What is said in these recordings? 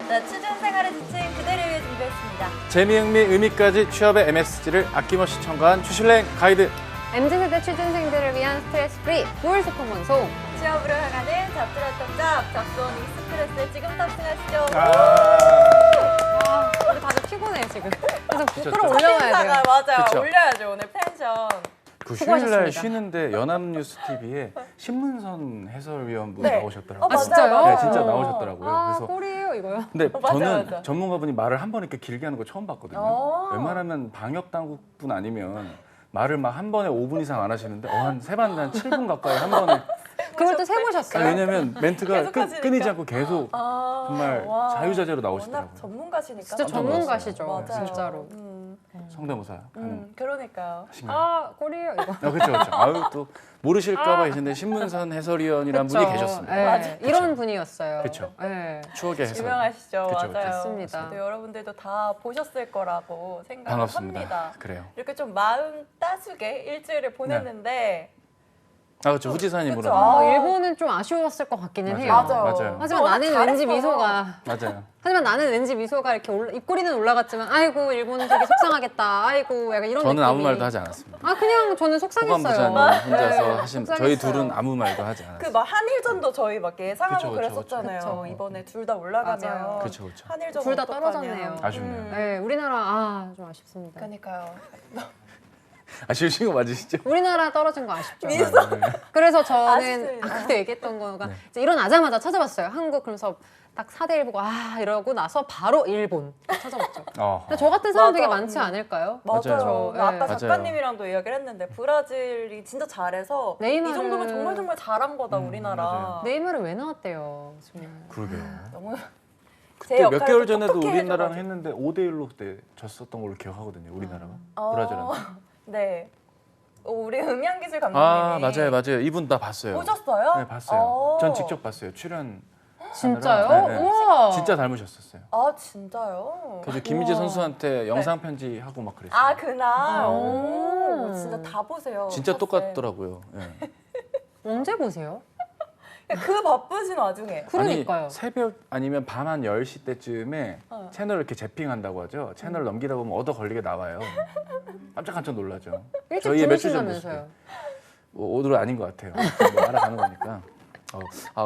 네, 취준 생활에 지친 그대를 위해 준비했습니다. 재미, 흥미, 의미까지 취업의 MSG를 아낌없이 첨가한 추실랭 가이드. MZ세대 취준생들을 위한 스트레스 프리 9월 소통 방송. 취업으로 향하는 잡들었던 잡스온 익스프레스에 지금 탑승하시죠. 우리 다들 피곤해 지금. 그래서 그쵸, 부끄러 올려놔야 돼요. 인사가 맞아요. 그쵸. 올려야죠 오늘 텐션. 그 수고하셨습니다. 휴일날 쉬는데 연합뉴스 TV에 신문선 해설위원분 네. 나오셨더라고요. 맞아요. 진짜요? 네, 진짜 나오셨더라고요. 아, 그래서 꼴이에요 이거요. 근데 맞아요, 저는 맞아. 전문가분이 말을 한 번에 이렇게 길게 하는 거 처음 봤거든요. 웬만하면 방역 당국분 아니면 말을 막 한 번에 5분 이상 안 하시는데 한 3번, 한 7분 가까이 한 번에. 그걸 또 세보셨어요? 왜냐면 멘트가 계속 하시니까. 끊이지 않고 계속 정말 와. 자유자재로 워낙 나오시더라고요. 전문가시니까. 진짜 깜짝 전문가시죠. 맞아요. 진짜로. 성대모사 하는 그러니까요. 하신가요? 아, 꼴이에요 이거. 그렇죠, 그렇죠. 아유 또 모르실까봐 계신데 신문선 해설위원이란 분이 그쵸. 계셨습니다. 네, 맞아요. 이런 분이었어요. 그쵸. 네. 추억의 해설. 유명하시죠. 그쵸, 맞아요. 맞습니다. 저도 여러분들도 다 보셨을 거라고 생각을 반갑습니다. 합니다. 그래요. 이렇게 좀 마음 따스게 일주일을 보냈는데 아 그렇죠. 후지산이 그쵸. 물어보는. 일본은 좀 아쉬웠을 것 같기는 해요. 맞아요. 맞아요. 하지만 워낙 나는 왠지 잘했어. 미소가 맞아요. 하지만 나는 왠지 미소가 이렇게 입꼬리는 올라갔지만 아이고 일본은 되게 속상하겠다. 아이고 약간 이런 저는 느낌이. 아무 말도 하지 않았습니다. 아 그냥 저는 속상했어요. 호감부자님 혼자서 네, 하신 속상했어요. 저희 둘은 아무 말도 하지 그 않았어요. 막 한일전도 저희 막 예상하고 그쵸, 그쵸, 그랬었잖아요. 그쵸. 이번에 둘 다 올라가면 맞아요. 그렇죠, 그렇죠. 한일전 둘 다 어떡하냐. 떨어졌네요. 아쉽네요. 네, 우리나라 좀 아쉽습니다. 그러니까요. 아 실신 거 맞으시죠? 우리나라 떨어진 거 아쉽죠. 미소. 그래서 저는 아쉽습니다. 아까도 얘기했던 거가 네. 이제 일어나자마자 찾아봤어요. 한국 그러면서 딱 4대1 보고 이러고 나서 바로 일본 찾아봤죠. 어. 저 같은 사람 되게 맞아. 많지 않을까요? 맞아요. 맞아요. 나 아까 네. 맞아요. 작가님이랑도 이야기를 했는데 브라질이 진짜 잘해서 이 네이마르. 정도면 정말 잘한 거다 우리나라. 맞아요. 네이마르 왜 나왔대요? 정말. 그러게요. 너무 그때 몇 개월 좀 전에도 똑똑해 우리나라랑 해줘가지고. 했는데 5대1로 그때 졌었던 걸로 기억하거든요. 우리나라가 어, 브라질한테. 네. 우리 음향기술 감독님이 아 맞아요. 이분 다 봤어요. 보셨어요? 네 봤어요. 전 직접 봤어요. 출연. 진짜요? 네, 네. 우와. 진짜 닮으셨었어요. 아 진짜요? 그래서 김희재 우와. 선수한테 영상 편지 하고 막 그랬어요. 아 그날. 오. 오, 진짜 다 보세요. 진짜 사실. 똑같더라고요. 예. 언제 보세요? 그 바쁘신 와중에. 그러니까요. 아니, 새벽 아니면 밤 한 10시 때쯤에 채널 이렇게 재핑한다고 하죠. 채널 넘기다 보면 얻어 걸리게 나와요. 깜짝깜짝 놀라죠. 일찍 저희의 며칠 전 주무시면서요. 뭐 오늘은 아닌 것 같아요. 뭐 알아가는 거니까.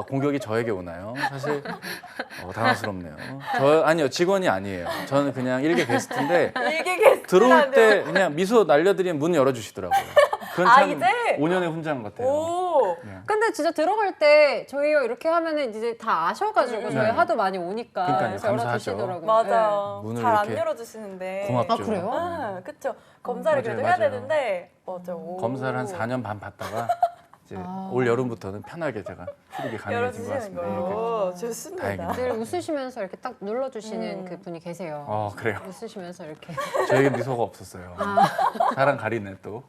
공격이 저에게 오나요? 사실 당황스럽네요. 아니요, 직원이 아니에요. 저는 그냥 일개 게스트인데 일개 게스트. 들어올 때 그냥 미소 날려드리면 문 열어주시더라고요. 그건 참 이제? 5년의 훈장 같아요. 오. 네. 근데 진짜 들어갈 때 저희요 이렇게 하면은 이제 다 아셔가지고 저희 네. 하도 많이 오니까 그러니까요, 그래서 감사하죠. 열어주시더라고고요. 맞아요. 문을 잘 안 이렇게 열어주시는데. 고맙죠. 아, 그래요? 아, 그쵸. 검사를 맞아요, 그래도 해야 맞아요. 되는데. 맞아. 오. 검사를 한 4년 반 받다가 이제 올 여름부터는 편하게 제가 출입이 가능해진 것 열어주시는 같습니다. 예, 걸로. 좋습니다. 다행입니다. 늘 웃으시면서 이렇게 딱 눌러주시는 그 분이 계세요. 그래요. 웃으시면서 이렇게 저에게 미소가 없었어요. 사람 가리네 또.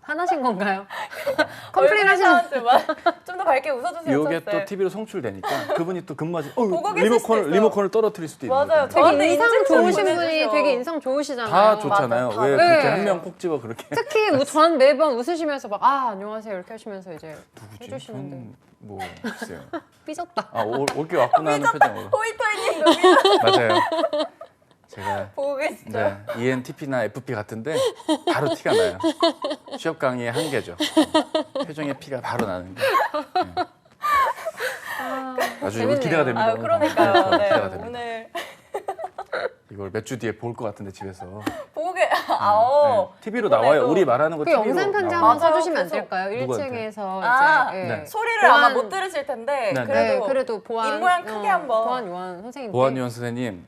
화나신 건가요? 컴플레인 하시는 좀더 밝게 웃어주세요. 이게 첫째. 또 TV로 송출되니까 그분이 또 근무하시 보고 계실 수도 있어요. 리모컨을 떨어뜨릴 수도 있는 맞아요. 거죠. 저한테 되게 인상 인증 좋으신 보내주셔. 분이 되게 인상 좋으시잖아요. 다 좋잖아요. 맞아, 왜 다. 그렇게 네. 한 명 콕 집어 그렇게 특히 전 매번 웃으시면서 막 안녕하세요 이렇게 하시면서 이제 누구지? 해주시는데 저는 뭐 글쎄요. 삐졌다. 올게 왔구나 하는 표정으로. 호이토이님 눈이 맞아요. 제가 보고 계시죠? 네, ENTP나 FP 같은데 바로 티가 나요. 취업 강의의 한계죠. 표정에 피가 바로 나는 게. 네. 아주 재밌네요. 기대가 됩니다. 아, 오늘. 그러니까요. 네, 네, 기대가 됩니다. 오늘 이걸 몇 주 뒤에 볼 것 같은데 집에서. 보고 아오. TV로 나와요. 우리 말하는 거 그 TV로 영상 편지 나와요. 한번 써주시면 안 계속. 될까요? 누구한테? 1층에서 아, 이제 네. 소리를 보안- 아마 못 들으실 텐데 네, 그래도, 그래도 보안 입모양 크게 한번. 보안 요원 선생님 보안위원 선생님,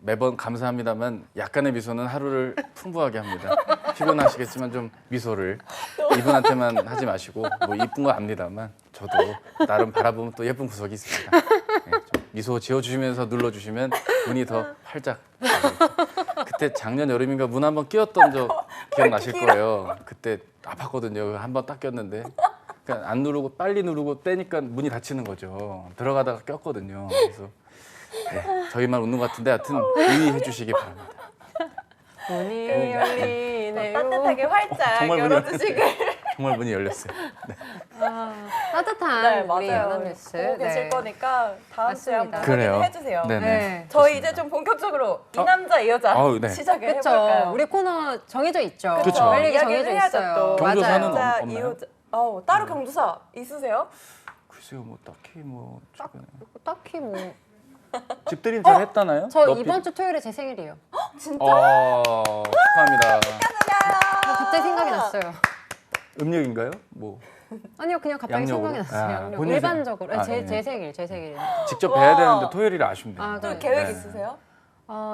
매번 감사합니다만 약간의 미소는 하루를 풍부하게 합니다. 피곤하시겠지만 좀 미소를 이분한테만 하지 마시고 뭐 이쁜 거 압니다만 저도 나름 바라보면 또 예쁜 구석이 있습니다. 네, 좀 미소 지어주시면서 눌러주시면 문이 더 활짝 열리죠. 그때 작년 여름인가 문 한번 끼웠던 적 기억나실 거예요. 그때 아팠거든요. 한번 딱 꼈는데 그러니까 안 누르고 빨리 누르고 떼니까 문이 닫히는 거죠. 들어가다가 꼈거든요. 그래서 네, 저희만 웃는 것 같은데 하여튼 유의해 주시기 바랍니다. 문이 그 열리네요. 따뜻하게 활짝 정말 열어주시길. 정말 문이 열렸어요. 네. 아, 따뜻한 네, 우리 맞아요. 연합뉴스. 보고 계실 거니까 다음 주에 한번 맞습니다. 그래요. 확인해 주세요. 네네. 네. 저희 이제 좀 본격적으로 이 남자 이 여자 아우, 네. 시작을 그렇죠. 해볼까요? 우리 코너 정해져 있죠. 그쵸. 할 얘기 이야기를 정해져 해야죠, 있어요. 또. 경조사는 맞아요. 남자 없나요? 이 여자. 따로 경조사 있으세요? 글쎄요, 뭐 딱히 뭐 최근에 딱히 뭐. 집들이는 잘 했다나요? 저 너피- 이번 주 토요일에 제 생일이에요. 진짜? 축하합니다. 갑자기 생각이 났어요. 음력인가요? 뭐 아니요, 그냥 갑자기 양력으로? 생각이 났어요. 아, 양력. 본인 일반적으로. 생- 아, 제 예. 생일, 제 생일. 직접 와. 뵈야 되는데 토요일이라 아쉽네요. 아, 또 그래. 계획 네. 있으세요?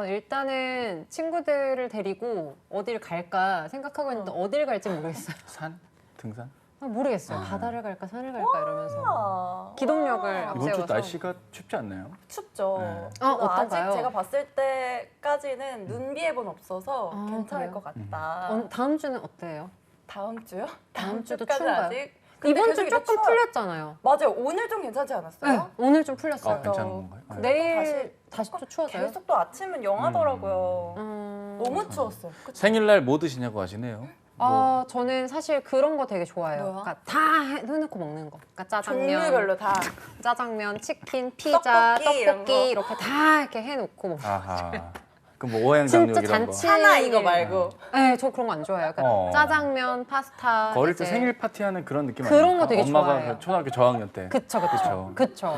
일단은 친구들을 데리고 어디를 갈까 생각하고 있는데 어딜 갈지 모르겠어요. 산? 등산? 모르겠어요. 아. 바다를 갈까 산을 갈까 이러면서. 아, 기동력을 와. 이번 주 앞세워서. 날씨가 춥지 않나요? 춥죠. 네. 아, 그래서 어떤가요? 아직 제가 봤을 때까지는 눈비 예보는 없어서 아, 괜찮을 그래요? 것 같다. 다음 주는 어때요? 다음 주요? 다음 주도 주까지 추운가요? 아직? 근데 이번 계속 주 이제 조금 추워요. 풀렸잖아요. 맞아요. 오늘 좀 괜찮지 않았어요? 네, 오늘 좀 풀렸어요. 아, 괜찮은 건가요? 네. 내일 다시 또 추워져요? 계속 또 아침은 영하더라고요. 너무 너무 추웠어요. 그쵸? 생일날 뭐 드시냐고 하시네요. 뭐 저는 사실 그런 거 되게 좋아해요. 뭐요? 그러니까 다 해놓고 먹는 거. 그러니까 짜장면, 종류별로 다. 짜장면, 치킨, 피자, 떡볶이 이런 거. 떡볶이 이렇게 다 이렇게 해놓고 먹어요. 아하. 그럼 뭐 오행장육 진짜 이런 거. 잔치. 하나 이거 말고. 네, 저 그런 거 안 좋아해요. 그러니까 어. 짜장면, 파스타. 어릴 때 이제. 생일 파티하는 그런 느낌 그런 아닙니까? 거 되게 엄마가 좋아해요. 그 초등학교 저학년 때. 그쵸. 그쵸. 그쵸.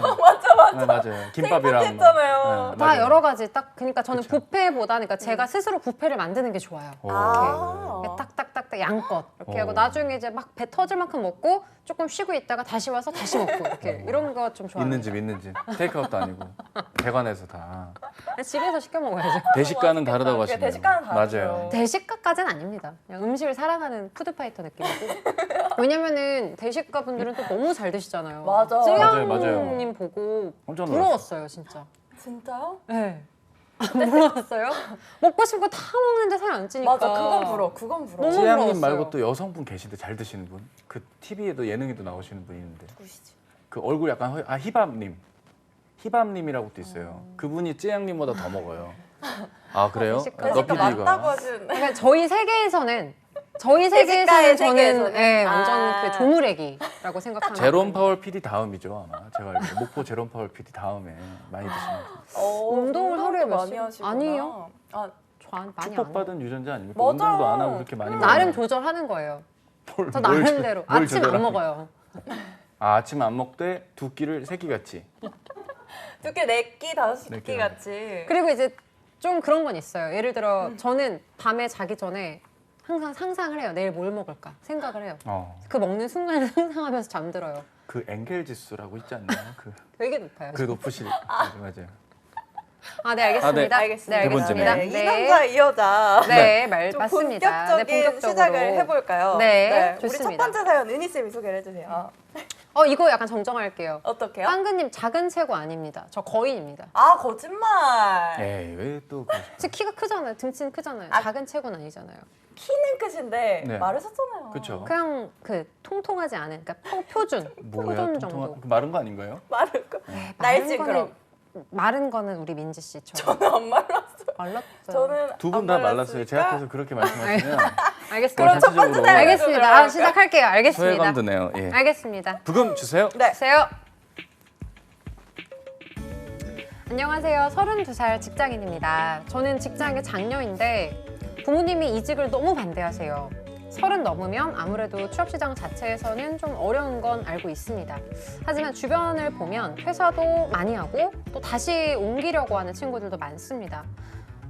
네, 맞아요. 김밥이랑 했잖아요. 다 맞아요. 여러 가지 딱 그러니까 저는 그쵸. 뷔페보다 그러니까 제가 스스로 뷔페를 만드는 게 좋아요. 오. 아. 이렇게 딱딱딱딱 양껏 이렇게 오. 하고 나중에 이제 막 배 터질 만큼 먹고 조금 쉬고 있다가 다시 와서 다시 먹고 이렇게 이런 거 좀 좋아해요. 있는 집. 테이크아웃도 아니고 대관에서 다. 집에서 시켜 먹어야죠. 대식가는 다르다고 그게 하시네요. 대식가는 다르죠. 맞아요. 대식가까지는 아닙니다. 그냥 음식을 사랑하는 푸드파이터 느낌이고. 왜냐면은 대식가 분들은 또 너무 잘 드시잖아요. 맞아. 맞아요, 맞아요. 쯔양님 보고 깜짝 놀랐어요. 부러웠어요, 진짜. 진짜요? 네. 부러웠어요? 먹고 싶고 다 먹는데 살이 안 찌니까. 맞아. 그건 부러워. 그건 부러워. 너무 찌양님 부러웠어요. 말고 또 여성분 계신데 잘 드시는 분? 그 TV에도 예능에도 나오시는 분 있는데 누구시지? 그 얼굴 약간 희밥님. 희밥님이라고 또 있어요. 그분이 찌양님보다 더 먹어요. 아 그래요? 대식가. 너 그러니까 맞다고 PD가 하시는데. 그러니까 저희 세계에서는 대식가의 저는 세계에서는? 예, 아. 완전 그 조물애기라고 생각하는. 제롬 파월 PD 다음이죠 아마. 제가 알기로 목포 제롬 파월 PD 다음에 많이 드시는 분. 운동을 하루에 몇 많이 시간? 하시구나. 아니요. 아, 저 많이 안 해요. 축복받은 유전자 아닙니까? 맞아요. 운동도 안 하고 그렇게 많이 나름 먹으면 조절하는 거예요. 뭘- 저 뭘 나름대로 뭘 아침 안 조절하는 먹어요. 아, 아침 안 먹되 두 끼를 세 끼 같이. 두께 4끼, 5끼 네 끼. 같이. 그리고 이제 좀 그런 건 있어요. 예를 들어 저는 밤에 자기 전에 항상 상상을 해요. 내일 뭘 먹을까 생각을 해요. 그 먹는 순간을 상상하면서 잠들어요. 그 엔겔 지수라고 있지 않나요? 되게 높아요. 그 높으실 맞아요. 아, 네, 알겠습니다. 알겠습니다. 네, 알겠습니다. 대본쯤에. 이 남자 이 여자. 네, 좀 맞습니다. 본격적인 네, 본격적으로. 시작을 해볼까요? 네, 우리 첫 좋습니다. 번째 사연 은희 쌤이 소개를 해주세요. 이거 약간 정정할게요. 어떻게요? 빵그님 작은 체구 아닙니다. 저 거인입니다. 아 거짓말. 에이 왜또 제 키가 크잖아요. 등치는 크잖아요. 아. 작은 체구는 아니잖아요. 키는 크신데 네. 마르셨잖아요. 그렇죠. 그냥 그 통통하지 않은, 그러니까 표준, 뭐야 표준 통통한 정도. 그 마른 거 아닌가요? 마른 거. 네, 날씬 마른 그럼. 거는- 마른 거는 우리 민지 씨. 저는 안 말랐어요. 말랐어요. 저는 두 분 다 말랐어요. 제 앞에서 그렇게 말씀하시면 알겠습니다. 그럼 첫 번째 전체적으로 사연 알겠습니다. 아, 시작할게요. 알겠습니다. 소외감 드네요. 예. 알겠습니다. 부금 주세요. 네. 주세요. 안녕하세요. 32살 직장인입니다. 저는 직장의 장녀인데 부모님이 이직을 너무 반대하세요. 30 넘으면 아무래도 취업시장 자체에서는 좀 어려운 건 알고 있습니다. 하지만 주변을 보면 퇴사도 많이 하고 또 다시 옮기려고 하는 친구들도 많습니다.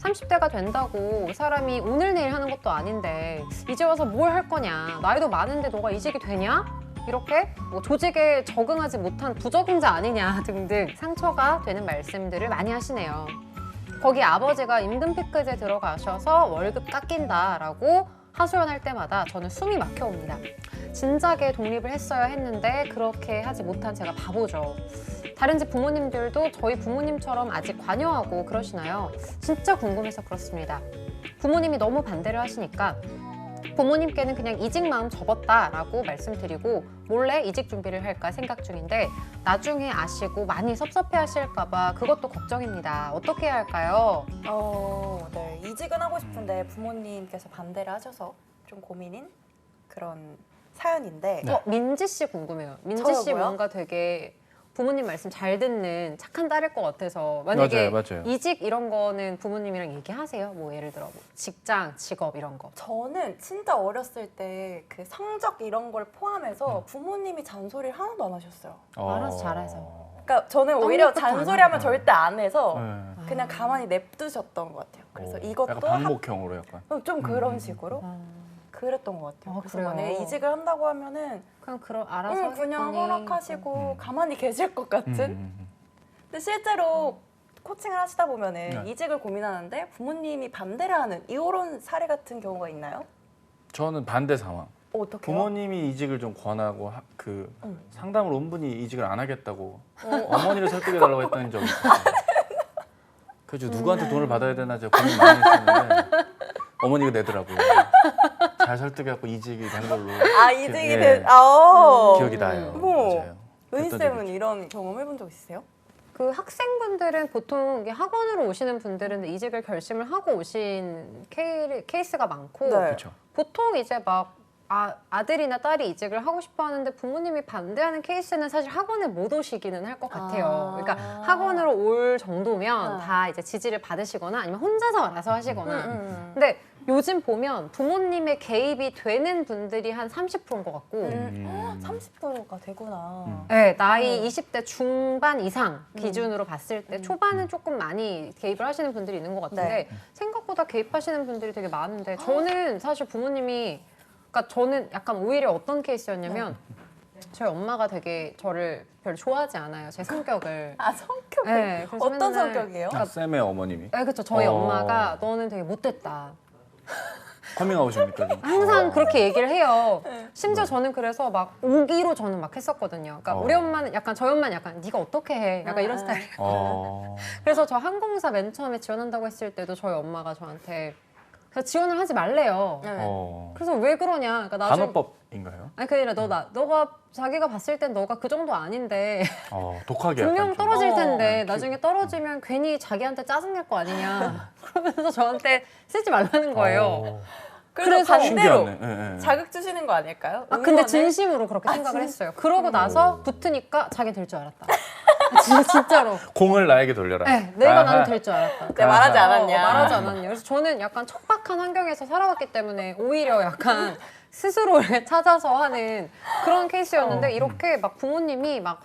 30대가 된다고 사람이 오늘 내일 하는 것도 아닌데 이제 와서 뭘 할 거냐, 나이도 많은데 너가 이직이 되냐? 이렇게 뭐 조직에 적응하지 못한 부적응자 아니냐 등등 상처가 되는 말씀들을 많이 하시네요. 거기 아버지가 임금 피크제 들어가셔서 월급 깎인다라고 하소연할 때마다 저는 숨이 막혀옵니다. 진작에 독립을 했어야 했는데 그렇게 하지 못한 제가 바보죠. 다른 집 부모님들도 저희 부모님처럼 아직 관여하고 그러시나요? 진짜 궁금해서 그렇습니다. 부모님이 너무 반대를 하시니까 부모님께는 그냥 이직 마음 접었다라고 말씀드리고 몰래 이직 준비를 할까 생각 중인데 나중에 아시고 많이 섭섭해 하실까 봐 그것도 걱정입니다. 어떻게 해야 할까요? 네. 이직은 하고 싶은데 부모님께서 반대를 하셔서 좀 고민인 그런 사연인데 민지 씨 궁금해요. 민지 저요, 씨 뭐요? 뭔가 되게 부모님 말씀 잘 듣는 착한 딸일 것 같아서 만약에 맞아요. 이직 이런 거는 부모님이랑 얘기하세요? 뭐 예를 들어 뭐 직장, 직업 이런 거. 저는 진짜 어렸을 때 그 성적 이런 걸 포함해서 부모님이 잔소리를 하나도 안 하셨어요. 알아서 잘해서. 그러니까 저는 오히려 떡잎부터 안 잔소리하면 하고. 절대 안 해서 네. 그냥 가만히 냅두셨던 것 같아요. 그래서 이것도 약간 반목형으로 약간. 좀 그런 식으로 그랬던 것 같아요. 아, 그래서 그래요? 만약에 이직을 한다고 하면은 그냥 알아서 그냥 하겠거니. 허락하시고 가만히 계실 것 같은. 근데 실제로 코칭을 하시다 보면은 네. 이직을 고민하는데 부모님이 반대를 하는 이런 사례 같은 경우가 있나요? 저는 반대 상황. 어떻게요? 부모님이 이직을 좀 권하고 상담을 온 분이 이직을 안 하겠다고 어머니를 설득해달라고 했던 적이 있어요. 그래서 누구한테 돈을 받아야 되나 제가 고민 많이 했었는데 어머니가 내더라고요. 잘 설득해갖고 이직이 된 걸로. 이직이 예, 된 기억이 나요. 어머. 맞아요. 은희 그랬던 쌤은 적이 이런 경험 해본 적 있으세요? 그 학생분들은 보통 이게 학원으로 오시는 분들은 이직을 결심을 하고 오신 케이스가 많고 네. 그렇죠. 보통 이제 막 아들이나 딸이 이직을 하고 싶어 하는데 부모님이 반대하는 케이스는 사실 학원에 못 오시기는 할 것 같아요. 그러니까 학원으로 올 정도면 다 이제 지지를 받으시거나 아니면 혼자서 알아서 하시거나. 근데 요즘 보면 부모님의 개입이 되는 분들이 한 30%인 것 같고 30%가 되구나. 네, 나이 20대 중반 이상 기준으로 봤을 때 초반은 조금 많이 개입을 하시는 분들이 있는 것 같은데 네. 생각보다 개입하시는 분들이 되게 많은데 저는 사실 부모님이 그러니까 저는 약간 오히려 어떤 케이스였냐면 저희 엄마가 되게 저를 별로 좋아하지 않아요. 제 성격을. 성격. 네, 그래서 어떤 맨날- 성격이에요? 쌤의 어머님이 네, 그렇죠. 저희 어. 엄마가 너는 되게 못됐다. 커밍아웃입니까? 지금? 항상 그렇게 얘기를 해요. 심지어 저는 그래서 막 오기로 저는 막 했었거든요. 그러니까 우리 엄마는 약간 저희 엄마는 약간 네가 어떻게 해? 약간 이런 스타일. 그래서 저 항공사 맨 처음에 지원한다고 했을 때도 저희 엄마가 저한테 그래서 지원을 하지 말래요. 그래서 왜 그러냐? 그러니까 간호법인가요? 아니 그게 아니라 너가 자기가 봤을 땐 너가 그 정도 아닌데 독하게 분명 약간 좀. 떨어질 텐데 어. 나중에 떨어지면 괜히 자기한테 짜증낼 거 아니냐. 그러면서 저한테 쓰지 말라는 거예요. 그래서 반대로 신기하네. 예, 예. 자극 주시는 거 아닐까요? 근데 응원을? 진심으로 그렇게 생각을 했어요. 그러고 나서 붙으니까 자기 될 줄 알았다. 진짜로. 공을 나에게 돌려라. 네, 내가 아하. 나는 될 줄 알았다. 내가 말하지 않았냐? 말하지 않았냐. 그래서 저는 약간 척박한 환경에서 살아왔기 때문에 오히려 약간 스스로 이렇게 찾아서 하는 그런 케이스였는데 이렇게 막 부모님이 막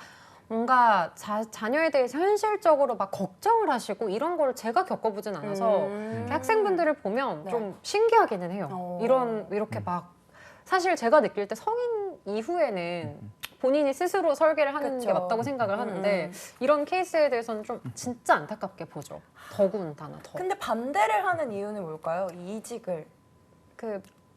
뭔가 자녀에 대해서 현실적으로 막 걱정을 하시고 이런 걸 제가 겪어보진 않아서 학생분들을 보면 네. 좀 신기하기는 해요. 이렇게 막 사실 제가 느낄 때 성인 이후에는 본인이 스스로 설계를 하는 그쵸. 게 맞다고 생각을 하는데 이런 케이스에 대해서는 좀 진짜 안타깝게 보죠. 더군다나 더. 근데 반대를 하는 이유는 뭘까요? 이 이직을.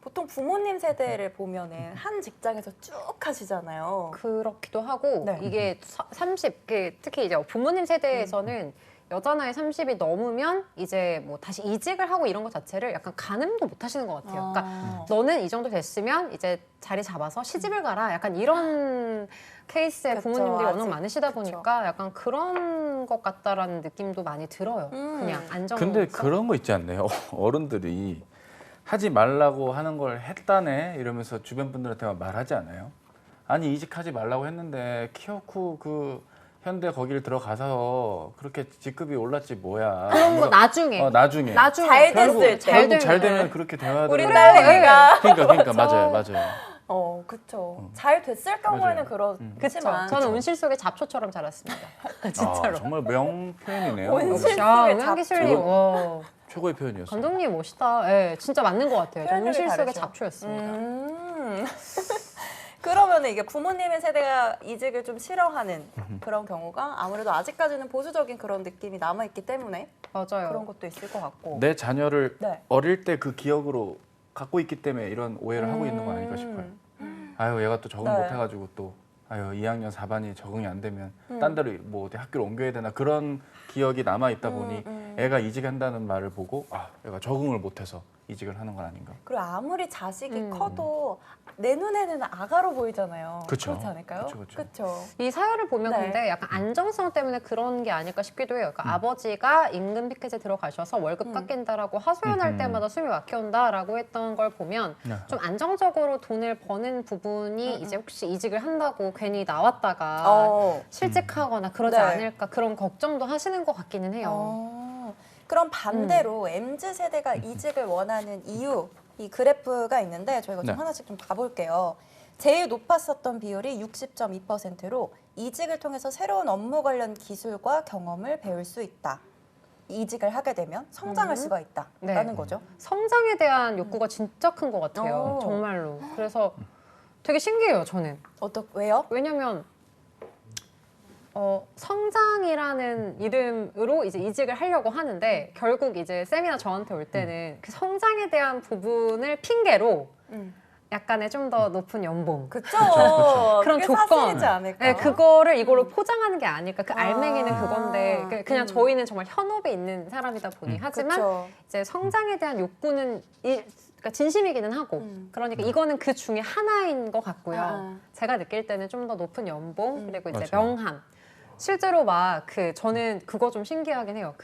보통 부모님 세대를 보면은 한 직장에서 쭉 하시잖아요. 그렇기도 하고 네. 이게 30, 특히 이제 부모님 세대에서는 여자 나이 30이 넘으면 이제 뭐 다시 이직을 하고 이런 것 자체를 약간 가늠도 못 하시는 것 같아요. 그러니까 너는 이 정도 됐으면 이제 자리 잡아서 시집을 가라. 약간 이런 케이스의 그쵸, 부모님들이 워낙 아직. 많으시다 보니까 약간 그런 것 같다라는 느낌도 많이 들어요. 그냥 안정. 근데 그런 거 있지 않나요? 어른들이 하지 말라고 하는 걸 했다네 이러면서 주변 분들한테 말하지 않아요? 아니 이직하지 말라고 했는데 키워쿠 그 현대 거기를 들어가서 그렇게 직급이 올랐지 뭐야. 그런 거 나중에. 나중에. 잘 됐을 때. 잘 되면 그렇게 대화를. 우리 딸내미가. 그러니까 맞아요. 그쵸. 잘 됐을 경우에는 맞아요. 그렇지만. 저는 온실 속의 잡초처럼 자랐습니다. 진짜로. 정말 명표현이네요. 온실 야, 속의 음향기술님, 잡초. 와, 최고의 표현이었어요. 감독님 멋있다. 예, 진짜 맞는 것 같아요. 저 표현력이 온실 속의 다르죠. 잡초였습니다. 그러면 이게 부모님의 세대가 이직을 좀 싫어하는 그런 경우가 아무래도 아직까지는 보수적인 그런 느낌이 남아있기 때문에 맞아요. 그런 것도 있을 것 같고. 내 자녀를 네. 어릴 때 그 기억으로 갖고 있기 때문에 이런 오해를 하고 있는 거 아닐까 싶어요. 아유 얘가 또 적응 네. 못해가지고 또 아유 2학년 4반이 적응이 안 되면 딴 데로 뭐 어디 학교를 옮겨야 되나 그런 기억이 남아 있다 보니 애가 이직한다는 말을 보고 아 얘가 적응을 못해서 이직을 하는 건 아닌가. 그리고 아무리 자식이 커도 내 눈에는 아가로 보이잖아요. 그쵸. 그렇지 않을까요? 그쵸, 그쵸. 그쵸. 이 사연을 보면 네. 근데 약간 안정성 때문에 그런 게 아닐까 싶기도 해요. 그러니까 아버지가 임금 피켓에 들어가셔서 월급 깎인다라고 하소연할 때마다 숨이 막혀온다라고 했던 걸 보면 네. 좀 안정적으로 돈을 버는 부분이 이제 혹시 이직을 한다고 괜히 나왔다가 실직하거나 그러지 네. 않을까 그런 걱정도 하시는 것 같기는 해요. 그럼 반대로 MZ 세대가 이직을 원하는 이유 이 그래프가 있는데 저희가 좀 네. 하나씩 좀 가볼게요. 제일 높았었던 비율이 60.2%로 이직을 통해서 새로운 업무 관련 기술과 경험을 배울 수 있다. 이직을 하게 되면 성장할 수가 있다라는 네. 거죠. 성장에 대한 욕구가 진짜 큰 것 같아요. 오. 정말로. 그래서 되게 신기해요, 저는. 왜요? 왜냐면 성장이라는 이름으로 이제 이직을 하려고 하는데 결국 이제 쌤이나 저한테 올 때는 그 성장에 대한 부분을 핑계로 약간의 좀 더 높은 연봉 그쵸. 그런 그게 조건 사실이지 않을까? 네, 그거를 이걸로 포장하는 게 아닐까 그 알맹이는 그건데 그냥 음. 저희는 정말 현업에 있는 사람이다 보니 하지만 그쵸. 이제 성장에 대한 욕구는 그러니까 진심이기는 하고 그러니까 이거는 그 중에 하나인 것 같고요. 제가 느낄 때는 좀 더 높은 연봉 그리고 이제 맞아요. 명함 실제로 막 저는 그거 좀 신기하긴 해요.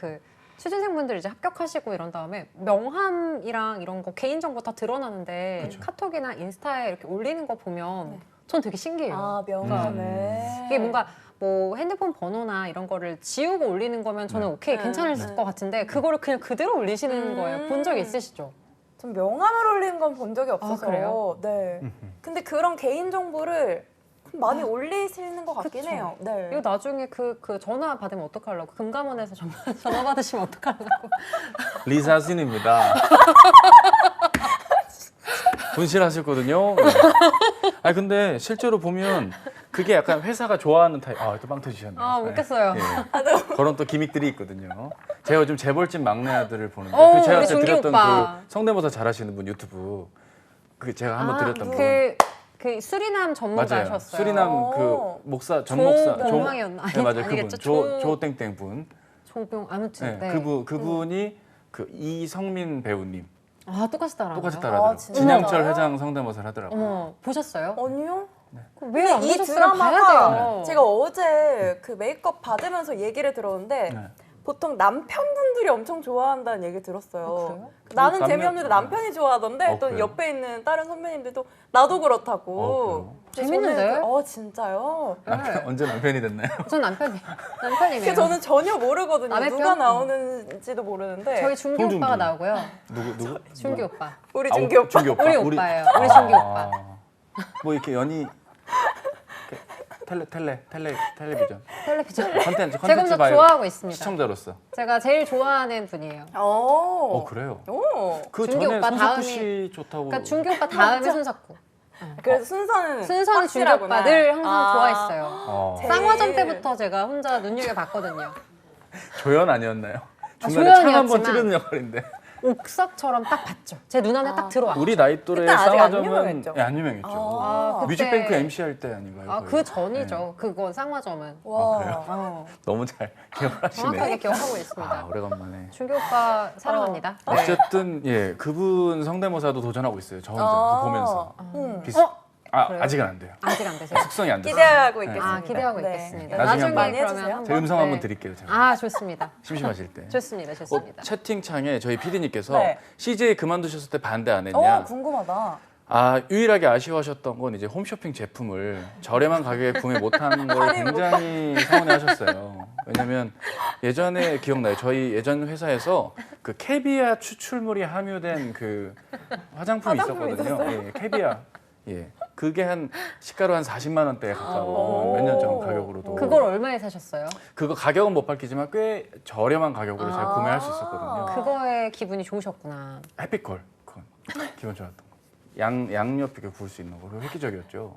취준생분들 이제 합격하시고 이런 다음에 명함이랑 이런 거 개인정보 다 드러나는데 그쵸. 카톡이나 인스타에 이렇게 올리는 거 보면 전 되게 신기해요. 명함을. 이게 뭔가 뭐 핸드폰 번호나 이런 거를 지우고 올리는 거면 저는 오케이 괜찮을 것 같은데 그거를 그냥 그대로 올리시는 거예요. 본 적 있으시죠? 전 명함을 올리는 건 본 적이 없어서. 그래요? 네. 근데 그런 개인 정보를 많이 올리시는 것 같긴 그쵸. 해요. 네. 이거 나중에 그 전화 받으면 어떡하려고 금감원에서 전화 받으시면 어떡하려고 리사신입니다. 분실하셨거든요. 네. 아니 근데 실제로 보면 그게 약간 회사가 좋아하는 타입. 또 빵 터지셨네요. 웃겼어요. 예. 그런 또 기믹들이 있거든요. 제가 요즘 재벌집 막내 아들을 보는데 오, 제가 우리 그때 준기 드렸던 오빠. 그 성대모사 잘하시는 분 유튜브 제가 한번 드렸던 분. 그 수리남 맞아요. 전문가셨어요. 수리남 그 오. 목사 전 목사 조병황이었나? 네 맞아요 아니겠죠? 그분 조땡땡 분. 조병 아무튼 네, 그분이 그 이성민 배우님 똑같이 따라하나요? 똑같이 따라하더라고요. 진짜요? 진양철 회장 성대모사를 하더라고요. 어머 보셨어요? 아니요? 왜 안 이 보셨어요? 드라마가 봐야 돼요. 제가 어제 그 메이크업 받으면서 얘기를 들었는데 네. 보통 남편분들이 엄청 좋아한다는 얘기 들었어요. 그래요? 나는 남녀- 재미없는데 남편이 좋아하던데 또 그래요? 옆에 있는 다른 선배님들도 나도 그렇다고. 그래서 재밌는데? 저는 진짜요? 남편, 언제 남편이 됐나요? 전 남편이에요. 그 저는 전혀 모르거든요. 남의 누가 편? 나오는지도 모르는데. 저희 준기 홍준기. 오빠가 나오고요. 누구? 준기 오빠. 우리 준기 오빠. 준기 오빠. 우리 오빠예요. 우리 준기 오빠. 뭐 이렇게 연희 텔레비전 텔레비전. 컨텐츠 제가 엄청 좋아하고 있습니다. 시청자로서. 제가 제일 좋아하는 분이에요. 그래요. 오. 그 준기 전에 오빠 손석구 다음이- 씨 좋다고. 그러니까 준기 오빠 다음에 손석구. 그래서 순서는 순서는 준기 확실하구나. 오빠 늘 항상 아. 좋아했어요. 제일- 쌍화점 때부터 제가 혼자 눈여겨봤거든요. 조연 아니었나요? 중간에 조연이었지만- 창 한번 찌르는 역할인데. 옥석처럼 딱 봤죠. 제 눈안에 딱 들어왔죠. 우리 나이 또래 그때 아직 안 쌍화점은 유명했죠? 안 유명했죠. 아, 그때- 뮤직뱅크 MC 할 때 아닌가요? 거의? 그 전이죠. 그건 쌍화점은. 와. 그래요? 너무 잘 기억을 하시네. 정확하게 기억하고 있습니다. 아, 오래간만에. 준기 오빠 사랑합니다. 네. 어쨌든 그분 성대모사도 도전하고 있어요. 저 혼자 그거 보면서. 아직은 안 돼요. 아직 안 되세요? 숙성이 안 돼요. 기대하고 있겠습니다. 기대하고 네. 있겠습니다. 나중에 나중에 많이 그러면 해주세요. 한번 제 음성 한번 네. 드릴게요. 제가. 좋습니다. 심심하실 때. 좋습니다. 좋습니다. 채팅창에 저희 PD님께서 네. CJ 그만두셨을 때 반대 안 했냐. 궁금하다. 유일하게 아쉬워하셨던 건 이제 홈쇼핑 제품을 저렴한 가격에 구매 못한 걸 굉장히 서운해하셨어요. 왜냐면 예전에 기억나요. 저희 예전 회사에서 그 캐비아 추출물이 함유된 그 화장품이 있었거든요. 예, 캐비아. 예, 그게 한 시가로 한 40만 원대에 가까워. 몇 년 전 가격으로도. 그걸 얼마에 사셨어요? 그거 가격은 못 밝히지만 꽤 저렴한 가격으로 제가 구매할 수 있었거든요. 그거에 기분이 좋으셨구나. 햇빛걸 그건 기분 좋았던 거. 양옆에 구울 수 있는 거 그거 획기적이었죠.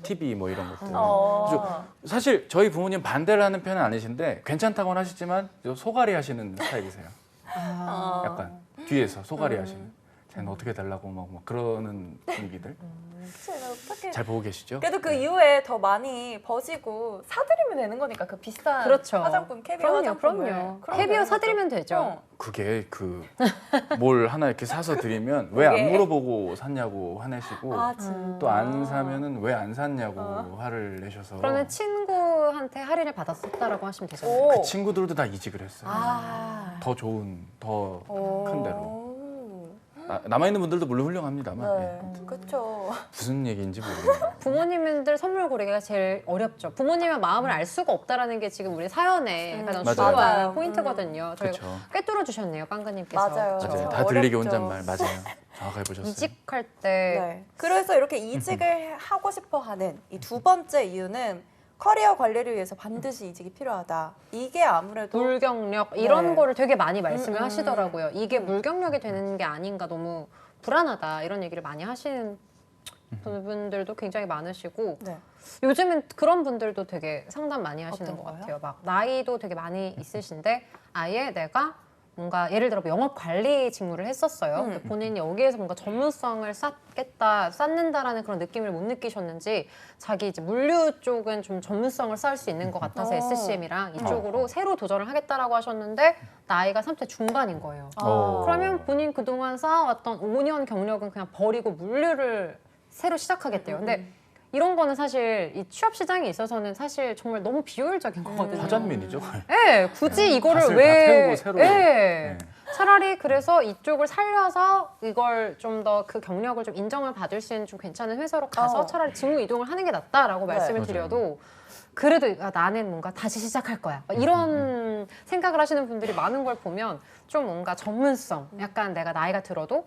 TV 뭐 이런 것들. 그래서 사실 저희 부모님 반대를 하는 편은 아니신데 괜찮다고는 하시지만 소갈이 하시는 스타일이세요. 약간 뒤에서 소갈이 하시는. 쟤는 어떻게 달라고 막 그러는 분위기들. 어떡해. 잘 보고 계시죠? 그래도 그 이후에 더 많이 버시고 사드리면 사드리면 되는 거니까 그 비싼 그렇죠. 화장품 캐비어 화장품을. 그럼요. 그럼 캐비어 되는 사드리면 거죠. 되죠. 어. 그게 그 뭘 하나 이렇게 사서 드리면 왜 안 물어보고 샀냐고 화내시고 아 진짜. 또 안 사면은 왜 안 샀냐고 화를 내셔서 그러면 친구한테 할인을 받았었다라고 하시면 되잖아요. 오. 그 친구들도 다 이직을 했어요. 아. 더 좋은 더 큰 데로. 오. 남아있는 분들도 물론 훌륭합니다만 네. 예. 그렇죠. 무슨 얘기인지 모르겠네요. 부모님들 선물 고르기가 제일 어렵죠. 부모님의 마음을 알 수가 없다라는 게 지금 우리 사연의 가장 맞아요. 중요한 맞아요. 포인트거든요. 저희가 그렇죠. 꿰뚫어 주셨네요, 빵가님께서. 맞아요. 그렇죠? 맞아요. 다 들리게 어렵죠. 혼잣말 맞아요. 정확하게 보셨어요. 이직할 때 네. 그래서 이렇게 이직을 하고 싶어 하는 이 두 번째 이유는 커리어 관리를 위해서 반드시 이직이 필요하다. 이게 아무래도 물경력 이런 네. 거를 되게 많이 말씀을 음. 하시더라고요. 이게 물경력이 되는 게 아닌가 너무 불안하다 이런 얘기를 많이 하시는 분들도 굉장히 많으시고 네. 요즘은 그런 분들도 되게 상담 많이 하시는 어떤 것 거요? 같아요. 막 나이도 되게 많이 있으신데 아예 내가 뭔가 예를 들어 영업 관리 직무를 했었어요. 근데 본인이 여기에서 뭔가 전문성을 쌓는다라는 그런 느낌을 못 느끼셨는지 자기 이제 물류 쪽은 좀 전문성을 쌓을 수 있는 것 같아서 SCM이랑 이쪽으로 새로 도전을 하겠다라고 하셨는데 나이가 30대 중반인 거예요. 어. 그러면 본인 그동안 쌓아왔던 5년 경력은 그냥 버리고 물류를 새로 시작하겠대요. 근데 이런 거는 사실 이 취업 시장에 있어서는 사실 정말 너무 비효율적인 거거든요. 화전민이죠. 거의. 네, 굳이 이거를 밭을 왜? 다 태우고 새로. 네. 네. 차라리 그래서 이쪽을 살려서 이걸 좀 더 그 경력을 좀 인정을 받을 수 있는 좀 괜찮은 회사로 가서 차라리 직무 이동을 하는 게 낫다라고 네. 말씀을 맞아요. 드려도 그래도 나는 뭔가 다시 시작할 거야. 막 이런 생각을 하시는 분들이 많은 걸 보면 좀 뭔가 전문성, 약간 내가 나이가 들어도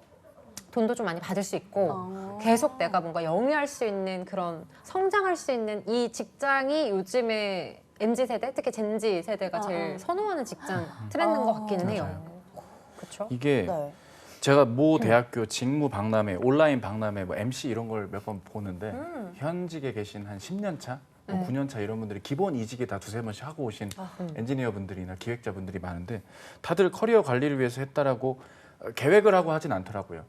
돈도 좀 많이 받을 수 있고 계속 내가 뭔가 영위할 수 있는 그런 성장할 수 있는 이 직장이 요즘에 MZ 세대, 특히 젠지 세대가 제일 선호하는 직장 트렌드인 것 같기는 해요. 그렇죠? 이게 네. 제가 모 대학교 직무 박람회, 온라인 박람회, 뭐 MC 이런 걸 몇 번 보는데 현직에 계신 한 10년 차, 뭐 9년 차 이런 분들이 기본 이직에 다 두세 번씩 하고 오신 엔지니어 분들이나 기획자 분들이 많은데 다들 커리어 관리를 위해서 했다라고 계획을 하고 하진 않더라고요.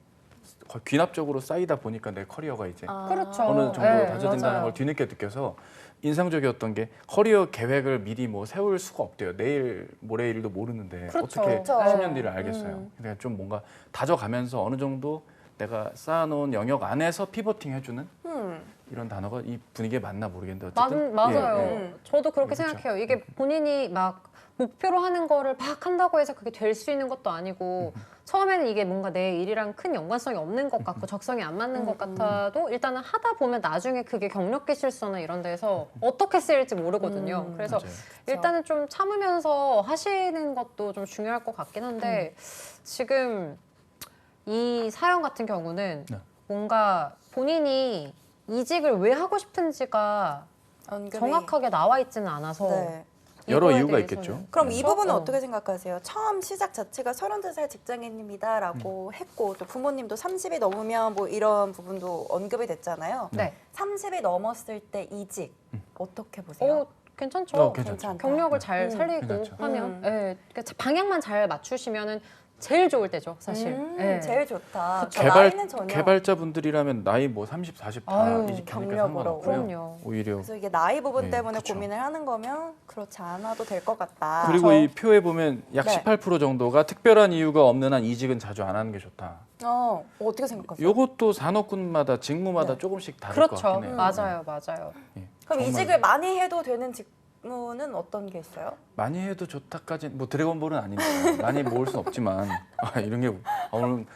거의 귀납적으로 쌓이다 보니까 내 커리어가 이제 그렇죠. 어느 정도 네, 다져진다는 맞아요. 걸 뒤늦게 느껴서 인상적이었던 게 커리어 계획을 미리 뭐 세울 수가 없대요. 내일 모레일도 모르는데 그렇죠. 어떻게 그렇죠. 10년 뒤를 알겠어요. 그러니까 좀 뭔가 다져가면서 어느 정도 내가 쌓아놓은 영역 안에서 피버팅 해주는 이런 단어가 이 분위기에 맞나 모르겠는데 어쨌든 맞아요. 예, 예. 저도 그렇게 그렇죠. 생각해요. 이게 본인이 막 목표로 하는 거를 막 한다고 해서 그게 될 수 있는 것도 아니고 처음에는 이게 뭔가 내 일이랑 큰 연관성이 없는 것 같고 적성이 안 맞는 것 같아도 일단은 하다 보면 나중에 그게 경력기 실소나 이런 데서 어떻게 쓰일지 모르거든요. 그래서 맞아요. 일단은 좀 참으면서 하시는 것도 좀 중요할 것 같긴 한데 지금 이 사연 같은 경우는 네. 뭔가 본인이 이직을 왜 하고 싶은지가 언급이. 정확하게 나와 있지는 않아서 네. 여러 이거에 이유가 대해서는. 있겠죠. 그럼 이 그렇죠? 부분은 어. 어떻게 생각하세요? 처음 시작 자체가 32살 직장인입니다라고 했고 또 부모님도 30이 넘으면 뭐 이런 부분도 언급이 됐잖아요. 네. 30이 넘었을 때 이직 어떻게 보세요? 괜찮죠. 괜찮죠. 괜찮다. 경력을 잘 살리고 괜찮죠. 하면 예, 그러니까 방향만 잘 맞추시면은 제일 좋을 때죠, 사실. 예. 제일 좋다. 저 나이는 전혀. 개발자분들이라면 나이 뭐 30, 40 다 아유, 이직하니까 경력으로. 상관없고요. 그럼요. 오히려 그래서 이게 나이 부분 네, 때문에 그쵸. 고민을 하는 거면 그렇지 않아도 될 것 같다. 그리고 이 표에 보면 약 네. 18% 정도가 특별한 이유가 없는 한 이직은 자주 안 하는 게 좋다. 어떻게 생각하세요? 요것도 산업군마다 직무마다 네. 조금씩 다를 것 그렇죠. 같긴 해요. 맞아요, 맞아요. 예. 그럼 정말 이직을 많이 해도 되는 직무는 어떤 게 있어요? 많이 해도 좋다까지 뭐 드래곤볼은 아니니까 많이 모을 순 없지만 이런 게 오늘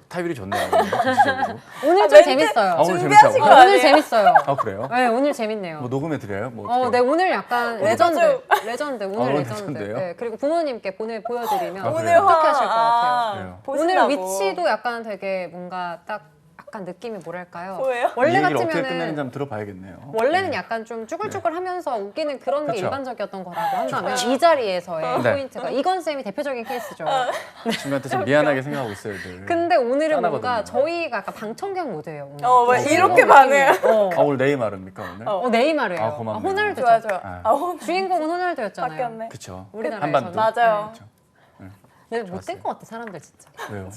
타율이 좋네요. 오늘 전체적으로. 오늘 좀 멘트 재밌어요. 오늘 준비하신 재밌다고? 거 오늘 아니에요? 재밌어요. 아 그래요? 네, 오늘 재밌네요. 뭐 녹음해 드려요? 뭐 어떻게 네, 오늘 약간 레전드, 레전드, 오늘 오늘 레전드. 레전드예요? 네, 그리고 부모님께 보여드리면 아, 오늘 그래요? 어떻게 하실 것 같아요? 그래요. 보신다고. 오늘 위치도 약간 되게 뭔가 딱 약간 느낌이 뭐랄까요? 뭐예요? 이 원래 얘기를 어떻게 끝내는지 같으면은 한번 들어봐야겠네요. 원래는 약간 좀 쭈글쭈글하면서 웃기는 그런 게 그쵸. 일반적이었던 거라고 한다면 이 자리에서의 네. 포인트가 이건 쌤이 대표적인 케이스죠. 친구한테 좀 미안하게 생각하고 있어요. 늘. 근데 오늘은 뭔가 짠하거든요. 저희가 약간 방청객 모드예요. 오늘. 왜 이렇게 느낌이. 반해요? 오늘 네이마르입니까 오늘? 네이마르예요. 아, 고맙네요. 호날두죠. 좋아 좋아. 아. 오늘 주인공은 호날두였잖아요. 바뀌었네. 그쵸. 우리나라에서는. 한반도. 맞아요. 그쵸. 네, 못된 것 같아 사람들 진짜. 왜요?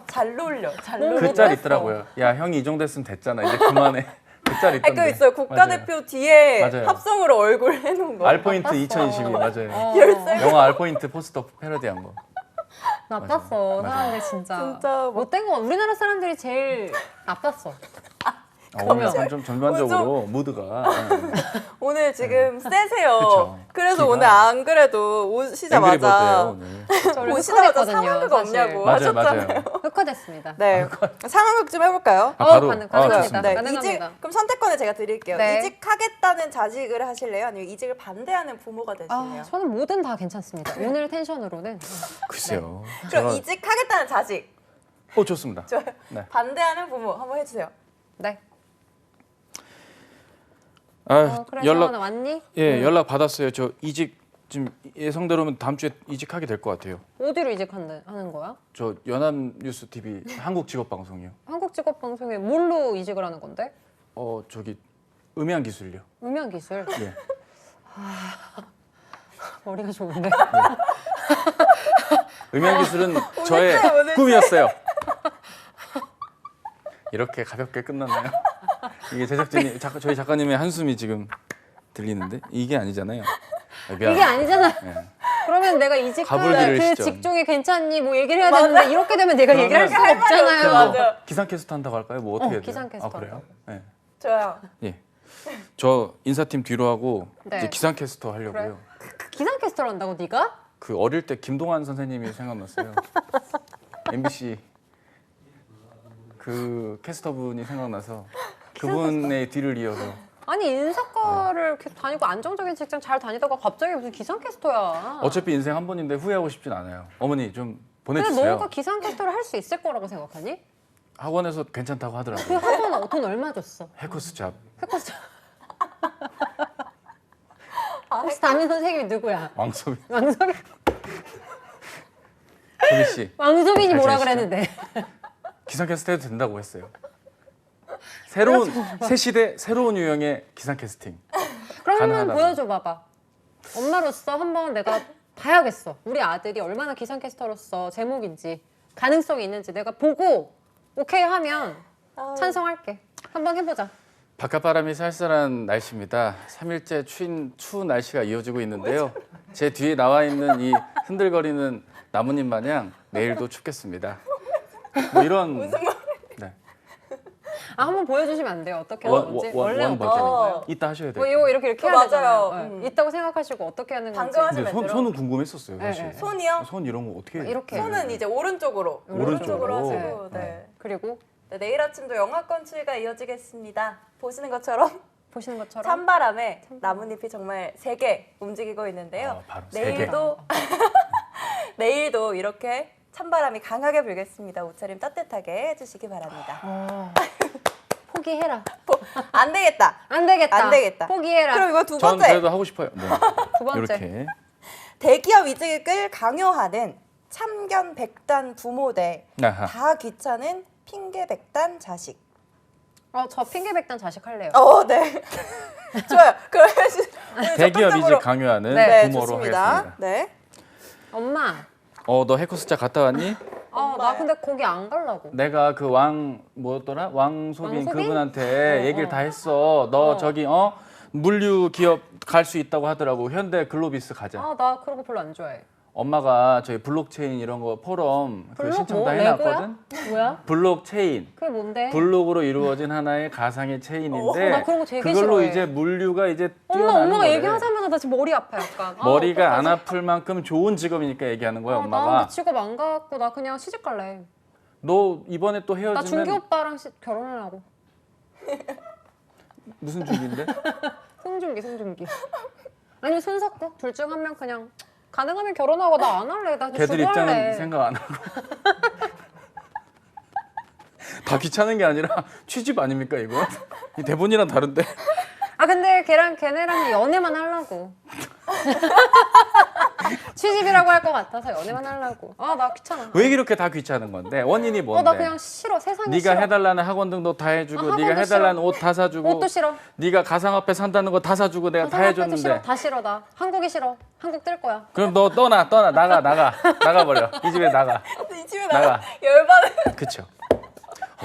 잘 놀려. 잘 너무 놀려. 그 짤 있더라고요. 야 형이 이 정도 했으면 됐잖아. 이제 그만해. 그 짤 있던데. 그거 있어요. 국가대표 뒤에 맞아요. 합성으로 얼굴 해놓은 거. 알포인트 나빴어. 2022 맞아요. 어, 영화 알포인트 포스터 패러디한 거. 나빴어. 맞아요. 사람들 진짜. 진짜 뭐- 못된 거 우리나라 사람들이 제일 나빴어. 오늘 약간 좀 전반적으로 무드가 오늘 지금 세세요. 그쵸. 그래서 기가- 오늘 안 그래도 앵그리버드예요 오시자마자 오늘. 저를 오시자마자 흑화됐거든요, 상황극 사실. 없냐고 맞아요, 하셨잖아요. 맞아요. 흑화됐습니다. 네, 상황극 좀 해볼까요? 아, 바로 가능합니다. 좋습니다. 네, 가능합니다. 그럼 선택권을 제가 드릴게요. 네. 이직하겠다는 자식을 하실래요? 아니면 이직을 반대하는 부모가 되실래요? 아, 저는 뭐든 다 괜찮습니다. 오늘 텐션으로는. 글쎄요. 그럼 제가- 이직하겠다는 자식, 좋습니다. 좋아요. 네. 반대하는 부모 한번 해주세요. 네. 그래 연락 서원아 왔니? 연락 받았어요. 저 이직 지금 예상대로면 다음 주에 이직하게 될 것 같아요. 어디로 이직하는 거야? 저 연합뉴스 TV 한국 직업 방송이요. 한국 직업 방송에 뭘로 이직을 하는 건데? 저기 음향 기술요. 음향 기술. 예. 머리가 좋은데. 음향 기술은 저의 오늘 꿈이었어요. 이렇게 가볍게 끝났나요? 이게 제작진이 저희 작가님의 한숨이 지금 들리는데 이게 아니잖아요. 이게 아니잖아. 예. 그러면 내가 이직할 가불기를 그 시죠. 직종이 괜찮니? 뭐 얘기를 해야 되는데 이렇게 되면 내가 얘기를 할 수가 할 말이 없잖아요. 없죠. 뭐 맞아. 기상캐스터 한다고 할까요? 뭐 어떻게 해야 돼요? 기상캐스터. 아 그래요? 예. 좋아요. 예. 저 인사팀 뒤로 하고 네. 이제 기상캐스터 하려고요. 기상캐스터를 한다고 네가? 그 어릴 때 김동완 선생님이 생각났어요. MBC 그 캐스터분이 생각나서 그분의 뒤를 이어서 아니 인사과를 이렇게 다니고 안정적인 직장 잘 다니다가 갑자기 무슨 기상캐스터야. 어차피 인생 한 번인데 후회하고 싶진 않아요. 어머니 좀 근데 보내주세요. 너가 기상캐스터를 할 수 있을 거라고 생각하니? 학원에서 괜찮다고 그 하더라고요. 학원 돈 얼마 줬어? 해커스 잡. 해커스. 혹시 담임 선생님이 누구야? 왕소빈 왕소빈. 소빈 씨 왕소빈이 잘 뭐라 지내시죠? 그랬는데? 기상캐스터 해도 된다고 했어요. 새로운 새 시대 새로운 유형의 기상캐스팅. 그러면 가능하다고. 보여줘 봐봐. 엄마로서 한번 내가 봐야겠어. 우리 아들이 얼마나 기상캐스터로서 제목인지 가능성이 있는지 내가 보고 오케이 하면 찬성할게. 한번 해보자. 바깥바람이 쌀쌀한 날씨입니다. 3일째 추운 날씨가 이어지고 있는데요. 제 뒤에 나와 있는 이 흔들거리는 나뭇잎 마냥 내일도 춥겠습니다. 뭐 이런 네. 아 한번 보여주시면 안 돼요? 어떻게 하는 건지? 원래 원 어떻게 하는 거예요? 이따 하셔야 돼요. 뭐 이거 이렇게 맞아요. 해야 되잖아요. 네. 음. 있다고 생각하시고 어떻게 하는 건지. 방금 하신 근데 멘트로. 손은 궁금했었어요, 사실. 네, 네. 손이요? 손 이런 거 어떻게 해요? 이렇게. 손은 이제 오른쪽으로 오른쪽으로. 하시고 네. 네. 그리고 네, 내일 아침도 영하권 추위가 이어지겠습니다. 보시는 것처럼 보시는 것처럼 찬바람에 나뭇잎이 정말 세게 움직이고 있는데요. 바로 세 개. 내일도 이렇게 찬바람이 강하게 불겠습니다. 옷차림 따뜻하게 해주시기 바랍니다. 포기해라. 안 되겠다. 안 되겠다. 안 되겠다. 포기해라. 그럼 이거 두 전 번째. 그래도 하고 싶어요. 네. 두 번째. 이렇게 대기업 이직을 강요하는 참견 백단 부모 대 아하. 다 귀찮은 핑계 백단 자식. 저 핑계백단 자식 할래요. 네. 좋아요. 그러면 오늘 대기업 적극적으로- 이직 강요하는 네, 부모로 좋습니다. 하겠습니다. 네. 엄마. 너 해커스자 갔다 왔니? 나 엄마야. 근데 거기 안 가려고. 내가 그 뭐였더라? 왕소빈 왕소빈? 그분한테 얘기를 어. 다 했어. 너 어. 저기 물류 기업 갈 수 있다고 하더라고. 현대 글로비스 가자. 나 그런 거 별로 안 좋아해. 엄마가 저희 블록체인 이런 거 포럼 그 블록 신청 뭐? 다 해놨거든. 레고야? 뭐야? 블록체인. 그게 뭔데? 블록으로 이루어진 하나의 가상의 체인인데 나 그런 거 되게 그걸로 싫어해. 이제 물류가 이제 엄마, 뛰어나는 엄마가 거래. 얘기하자마자 나 지금 머리 아파 약간. 머리가 안 어떡하지? 아플 만큼 좋은 직업이니까 얘기하는 거야 나 엄마가. 근데 직업 안 갖고 나 그냥 시집 갈래. 너 이번에 또 나 헤어지면 준기 오빠랑 결혼하려고. 무슨 중인데? 송중기. 아니면 손석구 둘 중 한 명 그냥 가능하면 결혼하고 나 안 할래. 나 걔들 주부할래. 입장은 생각 안 하고. 다 귀찮은 게 아니라 취집 아닙니까 이거? 이 대본이랑 다른데. 근데 걔네랑 연애만 하려고. 취집이라고 할 것 같아서 연애만 하려고. 나 귀찮아. 왜 이렇게 다 귀찮은 건데? 원인이 뭔데? 나 그냥 싫어. 세상이 네가 싫어. 해달라는 학원 등도 다 해주고, 네가 학원도 해달라는 싫어. 옷 다 사주고, 옷도 싫어. 네가 가상화폐 산다는 거 다 사주고 내가 다 상학교도 해줬는데. 싫어. 다 싫어 나. 한국이 싫어. 한국 뜰 거야. 그럼 너 나가버려. 이 집에 나가. 이 집에 나가. 열받은. 그쵸?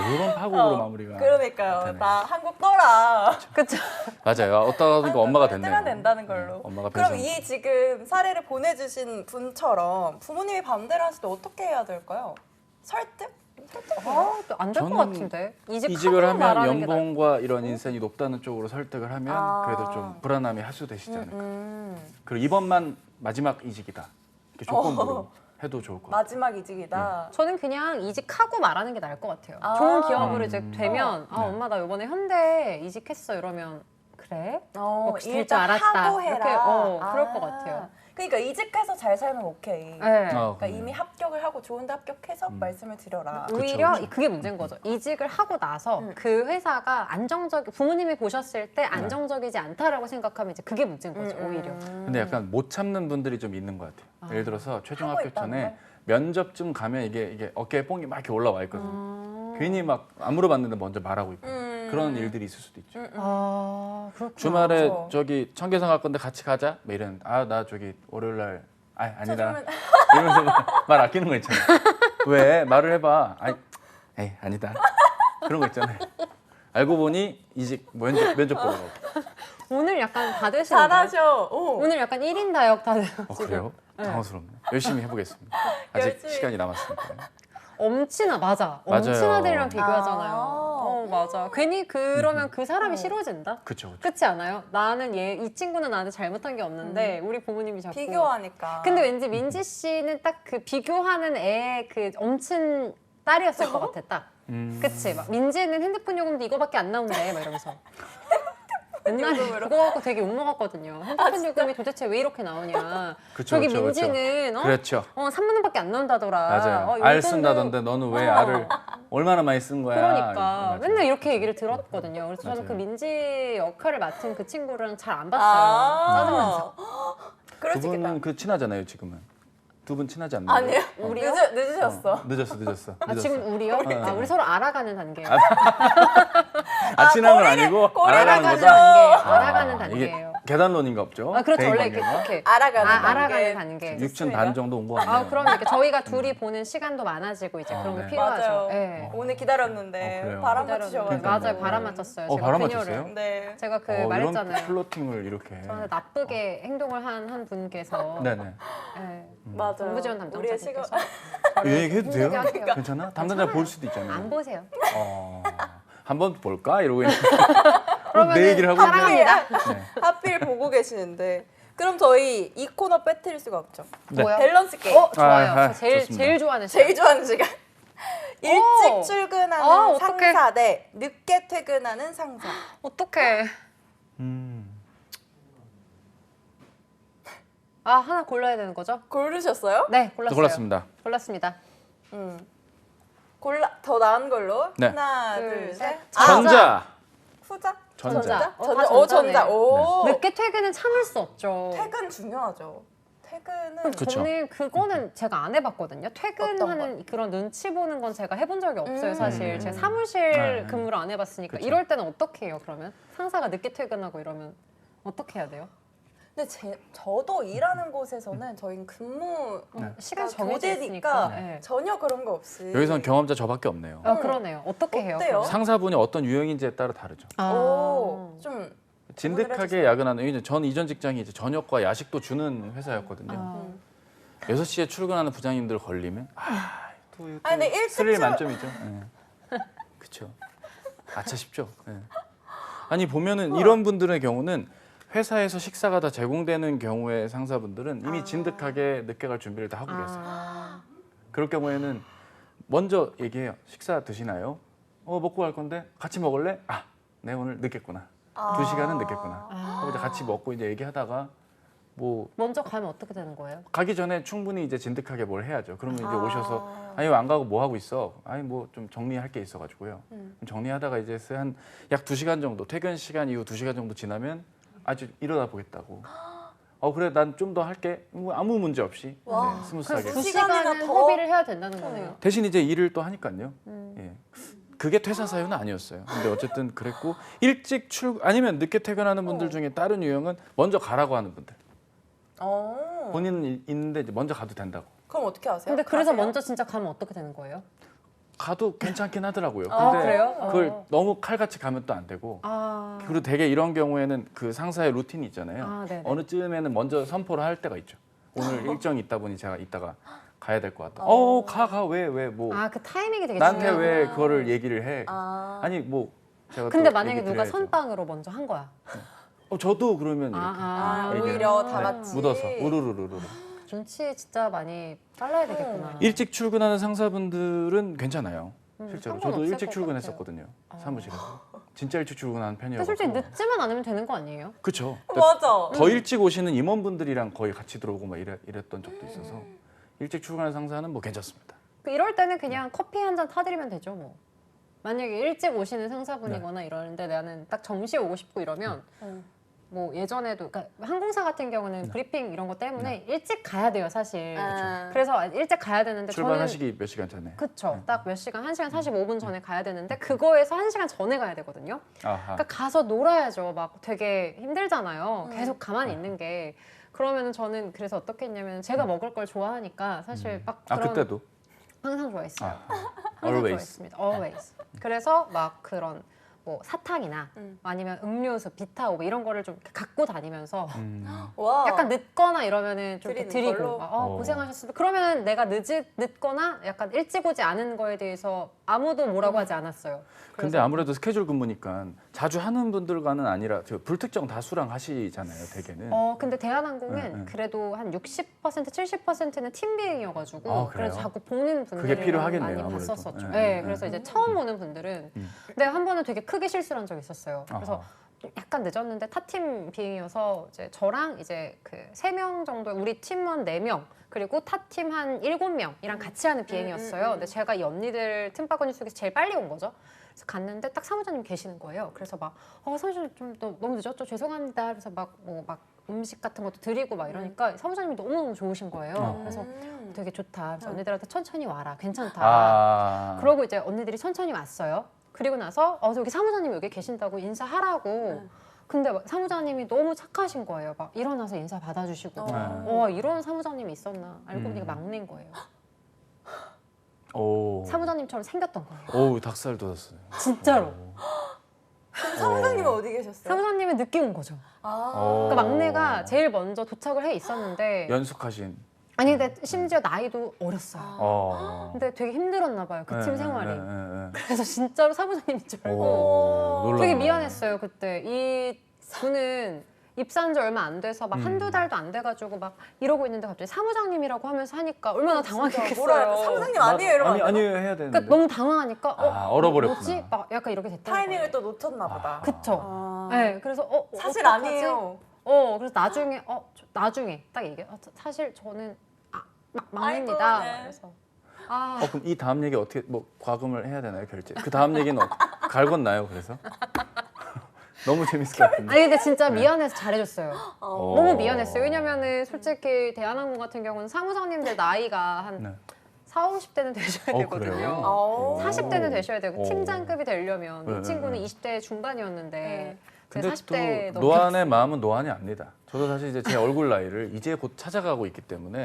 이런 파국으로 마무리가. 그러니까요. 되네. 나 한국 떠라. 그쵸? 맞아요. 어떠다 보니까 엄마가 됐네요. 뜨면 된다는 걸로. 엄마가 그럼 변성. 이 지금 사례를 보내주신 분처럼 부모님이 반대를 하실 때 어떻게 해야 될까요? 설득? 안 될 것 저는 같은데. 이직을 하면 말하는 게 연봉과 이런 인센이 높다는 쪽으로 설득을 하면 아. 그래도 좀 불안함이 해소되시지 않을까. 음. 그리고 이번만 마지막 이직이다. 이렇게 조건부로 해도 좋을 것 같아요. 마지막 이직이다. 저는 그냥 이직하고 말하는 게 나을 것 같아요. 아. 좋은 기업으로 이제 되면 네. 엄마 나 이번에 현대 이직했어 이러면 그래? 역시 될 줄 일단 알았다. 하고 해라. 이렇게, 그럴 것 같아요. 그러니까 이직해서 잘 살면 오케이. 네. 그러니까 이미 합격을 하고 좋은데 합격해서 말씀을 드려라. 오히려 그쵸. 그게 문제인 거죠. 이직을 하고 나서 그 회사가 부모님이 보셨을 때 안정적이지 않다라고 생각하면 이제 그게 문제인 거죠. 오히려. 근데 약간 못 참는 분들이 좀 있는 것 같아요. 예를 들어서 최종 하고 합격 있다는 전에 걸? 면접쯤 가면 이게 어깨에 뽕이 막 이렇게 올라와 있거든요. 괜히 막 안 물어봤는데 먼저 말하고 있고 그런 일들이 있을 수도 있죠. 아, 그렇구나. 주말에 그렇죠. 저기 청계산 갈 건데 같이 가자. 막 이랬는데 나 저기 월요일 날 아니다. 좀- 이러면서 말 아끼는 거 있잖아요. 왜 말을 해봐. 에이 아니다. 그런 거 있잖아요. 알고 보니 이직 면접 보러 가고. 오늘 약간 다 되시는데. 잘하셔. 오. 오늘 약간 1인 다역 다들 그래요? 당황스럽네. 열심히 해보겠습니다. 아직 열심히. 시간이 남았으니까. 엄친아 맞아. 맞아요. 엄친아들이랑 비교하잖아요. 아. 맞아. 괜히 그러면 그 사람이 싫어진다. 그쵸. 그렇지 않아요? 나는 이 친구는 나한테 잘못한 게 없는데 우리 부모님이 자꾸 비교하니까. 근데 왠지 민지 씨는 딱 그 비교하는 애의 그 엄친 딸이었을 것 같아. 딱. 그치? 막 민지는 핸드폰 요금도 이거밖에 안 나온대. 막 이러면서. 옛날에 요금으로? 그거 갖고 되게 욕먹었거든요. 핸드폰 요금이 도대체 왜 이렇게 나오냐. 그쵸, 저기 그쵸, 그쵸. 민지는 그렇죠. 3만 원밖에 안 나온다더라. 맞아요. 이 알 정도- 쓴다던데 너는 왜 알을 얼마나 많이 쓴 거야? 그러니까 맞아요. 맨날 이렇게 얘기를 들었거든요. 그래서 저는 맞아요. 그 민지 역할을 맡은 그 친구랑 잘 안 봤어요. 짜증나서. 그럴 두 수 있겠다. 분은 친하잖아요 지금은. 두 분 친하지 않나요? 아니에요. 우리요? 늦으셨어. 늦었어. 아, 지금 우리요? 우리 서로 알아가는 단계예요. 친한 건 아니고 꼬리를 알아가는 가져. 거다. 알아가는 이게 단계예요. 계단론인가 없죠? 아, 그렇죠. 대인 원래 관계가? 이렇게 알아가는 단계. 알아가는 단계. 6층 반 정도 온 거 같네요. 아, 그럼 이렇게 저희가 둘이 보는 시간도 많아지고 이제 그런 게 네. 필요하죠. 맞아요. 네. 오늘 기다렸는데 그래요? 바람 기다렸는데. 맞추셔가지고. 맞아요. 바람 맞췄어요. 제가 바람 그녀를. 맞췄어요? 네. 제가 그 이런 말했잖아요. 플로팅을 이렇게. 저한테 나쁘게 행동을 한 분께서 네네. 네. 맞아요. 정부지원 우리의 시간. 담당자분께서 이 얘기 해도 돼요? 힘들게 할게요. 괜찮아? 담당자 볼 수도 있잖아요. 안 보세요. 한번 볼까? 이러고 있는데 그러면은 내 얘기를 하고 있는데. 사랑합니다. 네. 하필 보고 계시는데. 그럼 저희 이 코너 빼뜨릴 수가 없죠. 네. 뭐요? 밸런스 게임. 좋아요. 아, 저 제일 좋습니다. 제일 좋아하는 시간. 제일 좋아하는 시간. 일찍 출근하는 어떡해. 상사 대 늦게 퇴근하는 상사. 어떡해. 아, 하나 골라야 되는 거죠? 고르셨어요? 네, 골랐어요. 골랐습니다. 골랐습니다. 더 나은 걸로. 네. 하나, 둘, 둘, 셋. 셋. 전자. 후자? 전자. 전자. 전자. 다 오, 전자네. 전자. 오. 늦게 퇴근은 참을 수 없죠. 퇴근 중요하죠. 퇴근은 그쵸. 저는 그거는 제가 안 해봤거든요. 어떤 퇴근하는 그런 눈치 보는 건 제가 해본 적이 없어요, 사실. 제가 네. 사무실 근무를 안 해봤으니까. 그쵸. 이럴 때는 어떻게 해요, 그러면? 상사가 늦게 퇴근하고 이러면 어떻게 해야 돼요? 근데 저도 일하는 곳에서는 저희는 근무 시간 가 정해져 교대니까 있으니까. 네. 전혀 그런 거 없이 여기선 경험자 저밖에 없네요. 그러네요. 어떻게 해요? 어때요? 그러면? 상사분이 어떤 유형인지에 따라 다르죠. 오, 좀 진득하게 야근하는 이제 전 이전 직장이 이제 저녁과 야식도 주는 회사였거든요. 6시에 출근하는 부장님들 걸리면 또 아니, 근데 일찍 스릴 만점이죠. 네. 그렇죠. 아차 싶죠. 네. 아니 보면은 이런 분들의 경우는 회사에서 식사가 다 제공되는 경우의 상사분들은 이미 진득하게 늦게 갈 준비를 다 하고 계세요. 그럴 경우에는 먼저 얘기해요. 식사 드시나요? 먹고 갈 건데 같이 먹을래? 네 오늘 늦겠구나. 2시간은 늦겠구나. 하고 이제 같이 먹고 이제 얘기하다가 뭐 먼저 가면 어떻게 되는 거예요? 가기 전에 충분히 이제 진득하게 뭘 해야죠. 그러면 이제 오셔서 아니 왜 안 가고 뭐 하고 있어? 아니 뭐 좀 정리할 게 있어가지고요. 정리하다가 이제 한 약 2시간 정도 퇴근 시간 이후 2시간 정도 지나면 아주 일어나 보겠다고. 그래 난 좀 더 할게. 뭐 아무 문제 없이 와. 네, 스무스하게. 두 시간이나 시간은 더 허비를 해야 된다는 거네요. 대신 이제 일을 또 하니까요. 예. 그게 퇴사 사유는 아니었어요. 근데 어쨌든 그랬고 일찍 아니면 늦게 퇴근하는 분들 중에 다른 유형은 먼저 가라고 하는 분들. 본인은 있는데 이제 먼저 가도 된다고. 그럼 어떻게 하세요? 근데 그래서 가세요? 먼저 진짜 가면 어떻게 되는 거예요? 가도 괜찮긴 하더라고요. 아, 근데 그래요? 그걸 너무 칼같이 가면 또 안 되고 아, 그리고 되게 이런 경우에는 그 상사의 루틴이 있잖아요. 아, 네네. 어느 쯤에는 먼저 선포를 할 때가 있죠. 오늘 일정이 있다 보니 제가 이따가 가야 될 것 같다. 가 왜 뭐 아, 그 타이밍이 되게 나한테 중요하구나. 왜 그거를 얘기를 해? 아. 아니 뭐 제가 근데 또 만약에 얘기 누가 드려야죠. 선빵으로 먼저 한 거야. 저도 그러면 이렇게 아, 얘기를 오히려 네, 다 같이 묻어서 우르르르르. 눈치 진짜 많이 빨라야 되겠구나. 일찍 출근하는 상사분들은 괜찮아요. 실제로 상관없을 저도 것 일찍 같아요. 출근했었거든요. 사무실에서. 진짜 일찍 출근하는 근데 편이어서. 솔직히 늦지만 않으면 되는 거 아니에요? 그렇죠. 맞아. 더 일찍 오시는 임원분들이랑 거의 같이 들어오고 막 이랬던 적도 있어서 일찍 출근하는 상사는 뭐 괜찮습니다. 이럴 때는 그냥 커피 한 잔 타드리면 되죠, 뭐. 만약에 일찍 오시는 상사분이거나 이러는데 나는 딱 정시에 오고 싶고 이러면 뭐 예전에도 그러니까 항공사 같은 경우는 브리핑 이런 거 때문에 일찍 가야 돼요, 사실. 아. 그래서 일찍 가야 되는데 출발하시기 몇 시간 전에. 그쵸. 딱 몇 시간, 1시간 45분 전에 가야 되는데 그거에서 1시간 전에 가야 되거든요. 아하. 그러니까 가서 놀아야죠. 막 되게 힘들잖아요. 계속 가만히 있는 게. 그러면은 저는 그래서 어떻게 했냐면 제가 먹을 걸 좋아하니까 사실 막 그런 그때도. 항상 좋아했어요. 아, 항상 always. 좋아했습니다. Always. 그래서 막 그런 뭐 사탕이나 아니면 음료수, 비타오브 이런 거를 좀 이렇게 갖고 다니면서 와. 약간 늦거나 이러면은 좀 이렇게 드리는 드리고 걸로? 막, 어. 고생하셨습니다. 그러면 내가 늦거나 약간 일찍 오지 않은 거에 대해서 아무도 뭐라고 하지 않았어요. 근데 아무래도 스케줄 근무니까 자주 하는 분들과는 아니라 저 불특정 다수랑 하시잖아요, 대개는. 근데 대한항공은 네. 그래도 한 60%, 70%는 팀 비행이어가지고 아, 그래요? 그래서 자꾸 보는 그게 분들이 필요하겠네요, 많이 아무래도. 봤었었죠. 네, 네, 네. 그래서 이제 처음 오는 분들은 근데 한 번은 되게 크게 실수를 한 적이 있었어요. 그래서 아하. 약간 늦었는데 타팀 비행이어서 이제 저랑 이제 그 3명 정도 우리 팀원 4명 그리고 타팀 한 7명이랑 같이 하는 비행이었어요. 근데 제가 이 언니들 틈바구니 속에서 제일 빨리 온 거죠. 그래서 갔는데 딱 사무장님 계시는 거예요. 그래서 막 사무장님 좀 너무 늦었죠. 죄송합니다. 그래서 막 음식 같은 것도 드리고 막 이러니까 사무장님이 너무너무 좋으신 거예요. 그래서 되게 좋다. 그래서 언니들한테 천천히 와라. 괜찮다. 아. 그러고 이제 언니들이 천천히 왔어요. 그리고 나서 저기 사무장님이 여기 계신다고 인사하라고. 근데 막 사무장님이 너무 착하신 거예요. 막 일어나서 인사 받아주시고. 이런 사무장님이 있었나. 알고 보니까 막내인 거예요. 오. 사무장님처럼 생겼던 거예요. 오, 닭살 돋았어요. 진짜로. 그럼 사무장님은 어디 계셨어요? 사무장님은 늦게 온 거죠. 아. 그러니까 막내가 제일 먼저 도착을 해 있었는데 연숙하신. 아니 근데 심지어 나이도 어렸어요. 근데 되게 힘들었나 봐요. 그 팀 생활이. 그래서 진짜로 사무장님인 줄 알고 놀랐네. 되게 미안했어요 그때. 이 분은 입사한 지 얼마 안 돼서 막 한두 달도 안 돼가지고 막 이러고 있는데 갑자기 사무장님이라고 하면서 하니까 얼마나 당황했겠어요. 뭐라 사무장님 아니에요 이러면 안 돼요? 아니에요 해야 되는데. 그러니까 너무 당황하니까 얼어버렸구나. 뭐지? 막 약간 이렇게 됐다. 타이밍을 또 놓쳤나 보다. 그쵸. 아. 네, 그래서 사실 어떡하지? 아니에요. 그래서 나중에 딱 얘기해. 사실 저는 막내입니다. 아이고, 네. 그래서 그럼 이 다음 얘기 어떻게 뭐 과금을 해야 되나요, 결제? 그 다음 얘기는 갈궜나요, 그래서? 너무 재밌을 것 같은데. 아니 근데 진짜 미안해서 잘해줬어요. 어. 너무 미안했어요. 왜냐면은 솔직히 대한항공 같은 경우는 사무장님들 나이가 한 네. 40, 50대는 되셔야 되거든요. 그래요? 어. 40대는 되셔야 되고 오. 팀장급이 되려면 네, 이 친구는 네. 20대 중반이었는데 네. 제가 근데 40대 또 노안의 마음은 노안이 압니다. 저도 사실 이제 제 얼굴 나이를 이제 곧 찾아가고 있기 때문에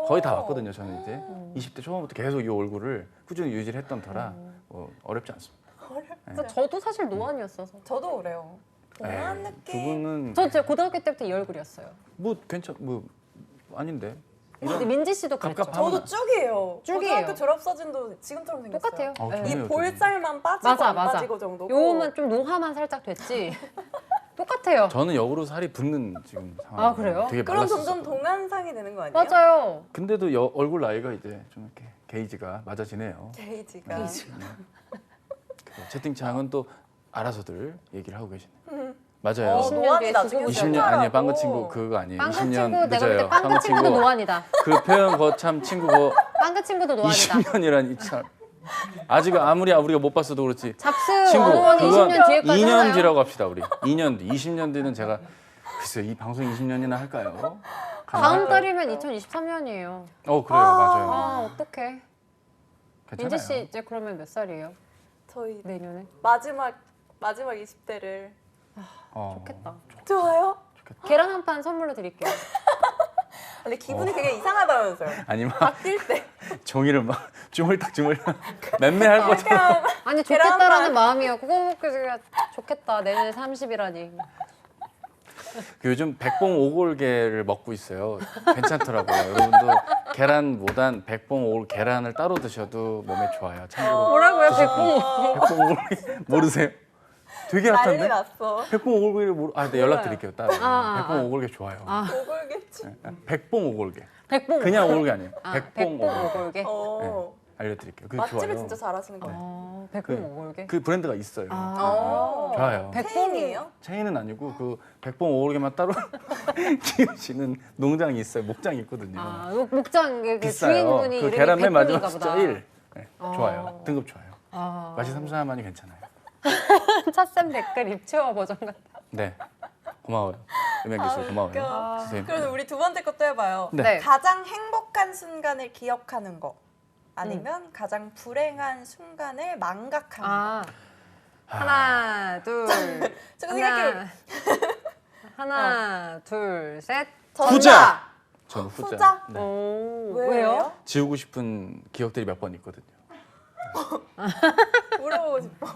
거의 다 왔거든요. 저는 이제 20대 초반부터 계속 이 얼굴을 꾸준히 유지를 했던 터라 어렵지 않습니다. 그래서 저도 사실 노안이었어서 저도 그래요. 동안 두 느낌. 분은 저 진짜 고등학교 때부터 이 얼굴이었어요. 뭐 아닌데. 근데 민지 씨도 그랬죠. 갑갑한- 저도 쭉이에요. 쭉이에요. 고등학교 졸업 사진도 지금처럼 생겼어요. 똑같아요. 좋네요, 이 저는. 볼살만 빠지고 맞아, 안 맞아. 빠지고 정도고. 요만 좀 노화만 살짝 됐지. 똑같아요. 저는 역으로 살이 붙는 지금 상황. 그래요? 되게 그럼 말랐었어요. 점점 동안상이 되는 거 아니에요? 맞아요. 근데도 얼굴 나이가 이제 좀 이렇게 게이지가 맞아지네요. 게이지가. 채팅창은 또 알아서들 얘기를 하고 계시네요. 맞아요. 20년 노안이 뒤에 나중에 죽음 20년 아니에요. 빵긋 친구 그거 아니에요. 빵긋 20년 친구 내가 볼 때 늦어요. 빵긋 친구도 노안이다. 그 표현 거참 친구 거 빵긋 친구도 노안이다. 20년이란 이참 아직 아무리 우리가 못 봤어도 그렇지. 잡스 친구 어머니 그건 20년 뒤에까지 2년 하나요? 뒤라고 합시다 우리. 2년 뒤, 20년 뒤는 제가 글쎄 이 방송 20년이나 할까요? 다음 달이면 2023년이에요. 그래요 맞아요. 어떡해. 괜찮아요. 민지 씨 이제 그러면 몇 살이에요? 저희 내년에? 마지막 20대를 좋겠다. 좋아요? 계란 한 판 선물로 드릴게요. 근데 기분이 되게 이상하다면서요. 아니 막 바뀔 때. 종이를 막 주물딱 맴매할 것처럼. 아니 계란만. 좋겠다라는 마음이요. 그거 먹고 제가 좋겠다. 내년에 30이라니. 요즘 백봉 오골계를 먹고 있어요. 괜찮더라고요. 여러분도 계란보단 백봉 오골 계란을 따로 드셔도 몸에 좋아요. 참고로 뭐라고요? 백봉. 백봉 오골계 모르세요? 되게 난리 핫한데? 났어. 백봉 오골계를 네, 연락 드릴게요. 따로. 백봉 오골계 좋아요. 오골겠지. 백봉 오골계. 백봉. 그냥 오골계 아니에요. 아, 백봉 오골계. 오골계. 알려드릴게요. 그게 맛집을 좋아요. 진짜 잘하시는 거예요. 백봉 오골계. 그 브랜드가 있어요. 좋아요. 백봉이에요? 체인은 아니고 그 백봉 오골계만 따로 키우시는 농장이 있어요. 목장이 있거든요. 아, 목장 그 비싸요. 주인분이 그 이름이 계란 맨 마지막 백봉인가 숫자 보다. 1. 네, 좋아요. 등급 좋아요. 아. 맛이 삼삼하니 괜찮아요. 찻쌤 댓글 입체화 버전 같다. 네. 고마워요. 음향기술 고마워요. 웃겨. 선생님. 그래서 우리 두 번째 것도 해봐요. 네. 네. 가장 행복한 순간을 기억하는 거. 아니면 가장 불행한 순간을 망각하는 거. 아. 하나, 둘. 지금 생각해. 하나, 둘, 셋. 후자! 저는 후자. 후자? 네. 오. 왜요? 지우고 싶은 기억들이 몇 번 있거든요. 물어보고 싶어.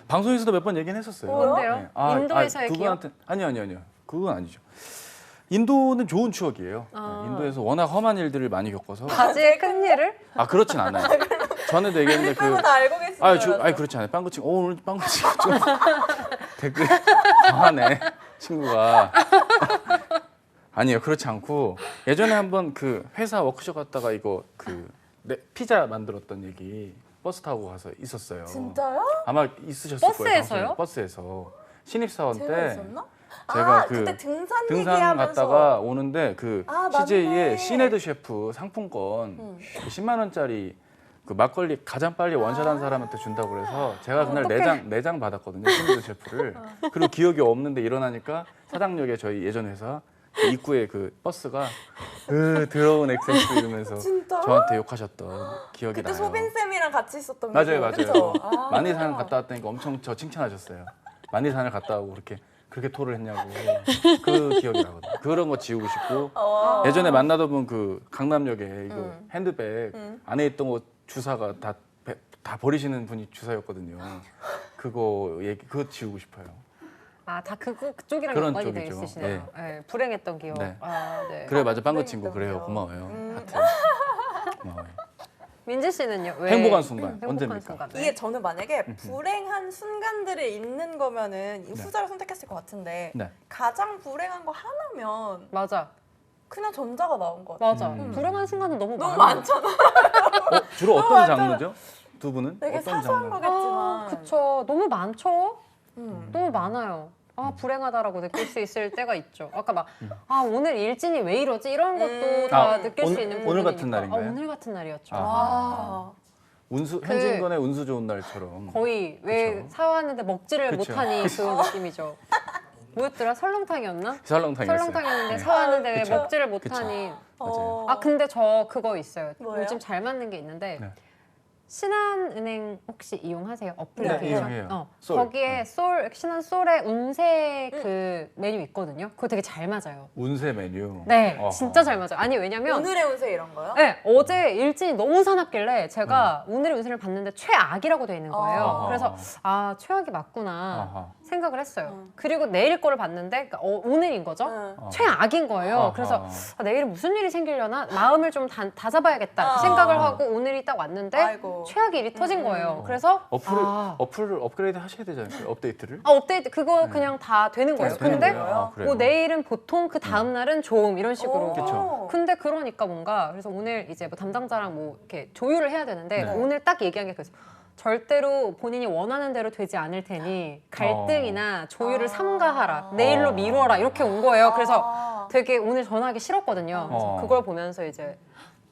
방송에서도 몇 번 얘기는 했었어요. 뭔데요? 인도에서의 두 기억? 분한테 아니요. 그건 아니죠. 인도는 좋은 추억이에요. 아. 네, 인도에서 워낙 험한 일들을 많이 겪어서. 바지의 큰 일을? 아 그렇진 않아요. 전에도 얘기했는데 그거 다 알고 계시는 아니 그렇지 않아요. 빵구 친구 오늘 빵구 친구 좀 댓글 강하네 친구가. 아니에요. 그렇지 않고 예전에 한번 그 회사 워크숍 갔다가 이거 피자 만들었던 얘기 버스 타고 가서 있었어요. 진짜요? 아마 있으셨을 버스에서요? 거예요. 버스에서 신입사원 제가 때 있었나? 제가 그때 등산 등산 얘기하면서 갔다가 오는데 그 맞네. CJ의 시네드 셰프 상품권 10만 원짜리 그 막걸리 가장 빨리 원샷한 사람한테 준다고 그래서 제가 그날 내장 받았거든요. 시네드 셰프를. 그리고 기억이 없는데 일어나니까 사당역에 저희 예전 회사 그 입구에 그 버스가 더러운 엑센스 이러면서 진짜요? 저한테 욕하셨던 기억이 그때 나요. 소빈 쌤이랑 같이 있었던 맞아요, 거죠? 맞아요. 그쵸? 만리산 갔다 왔다니까 엄청 저 칭찬하셨어요. 만리산을 갔다 오고 그렇게 토를 했냐고. 그 기억이 나거든요. 그런 거 지우고 싶고 예전에 만나던 분 그 강남역에 이거 핸드백 안에 있던 거 주사가 다 버리시는 분이 주사였거든요. 그거 지우고 싶어요. 아, 다 그쪽이랑 그런 연관이 되어 쪽이죠. 있으시네요. 네. 불행했던 기억. 네. 아, 네. 그래 맞아 빵구 친구 그랬던 그래요 기억. 고마워요. 하트 고마워요. 민지 씨는요? 왜? 행복한 순간 행복한 언제입니까? 순간. 네. 이게 저는 만약에 불행한 순간들을 읽는 거면은 이 네. 후자를 선택했을 것 같은데 네. 가장 불행한 거 하나면 맞아. 그냥 전자가 나온 것 같아요. 맞아. 불행한 순간은 너무 너무 많아. 많잖아. 주로 어떤 장르죠? 두 분은 되게 어떤 사소한 장르? 거겠지만. 그쵸. 너무 많죠? 음. 너무 많아요. 아, 불행하다라고 느낄 수 있을 때가 있죠. 아까 막, 오늘 일진이 왜 이러지? 이런 것도 다 느낄 수 있는 오늘 부분이니까. 같은 날인가요? 오늘 같은 날이었죠. 와. 현진건의 운수 좋은 날처럼 거의 왜 그쵸. 사왔는데 먹지를 그쵸. 못하니 그 느낌이죠. 뭐였더라? 설렁탕이었나? 설렁탕이었어요. 설렁탕이었는데 네. 사왔는데 왜 그쵸. 먹지를 못하니. 맞아요. 아, 근데 저 그거 있어요. 뭐예요? 요즘 잘 맞는 게 있는데 네. 신한은행 혹시 이용하세요? 어플리케이션? 네, 이용해요. 솔. 거기에 신한솔의 운세 그 메뉴 있거든요. 그거 되게 잘 맞아요. 운세 메뉴. 네, 어허. 진짜 잘 맞아요. 아니 왜냐면 오늘의 운세 이런 거요? 네, 어제 일진이 너무 사납길래 제가 오늘의 운세를 봤는데 최악이라고 돼 있는 거예요. 아. 그래서 최악이 맞구나 아하. 생각을 했어요. 그리고 내일 거를 봤는데 그러니까 오늘인 거죠. 응. 최악인 거예요. 아하. 그래서 내일은 무슨 일이 생기려나 마음을 좀 다잡아야겠다 이렇게 생각을 하고 오늘이 딱 왔는데 아이고. 최악의 일이 터진 거예요. 그래서 어플을 업그레이드 하셔야 되지 않을까요? 업데이트를? 업데이트 그거 그냥 다 되는 거예요. 계속 되는 근데 거예요? 아, 그래요? 뭐 내일은 보통 그 다음 날은 좋음 이런 식으로. 그쵸. 근데 그러니까 뭔가 그래서 오늘 이제 뭐 담당자랑 뭐 이렇게 조율을 해야 되는데 네. 오늘 딱 얘기한 게 그래서 절대로 본인이 원하는 대로 되지 않을 테니 갈등이나 조율을 삼가하라. 내일로 미뤄라 이렇게 온 거예요. 그래서 되게 오늘 전화하기 싫었거든요. 그래서 그걸 보면서 이제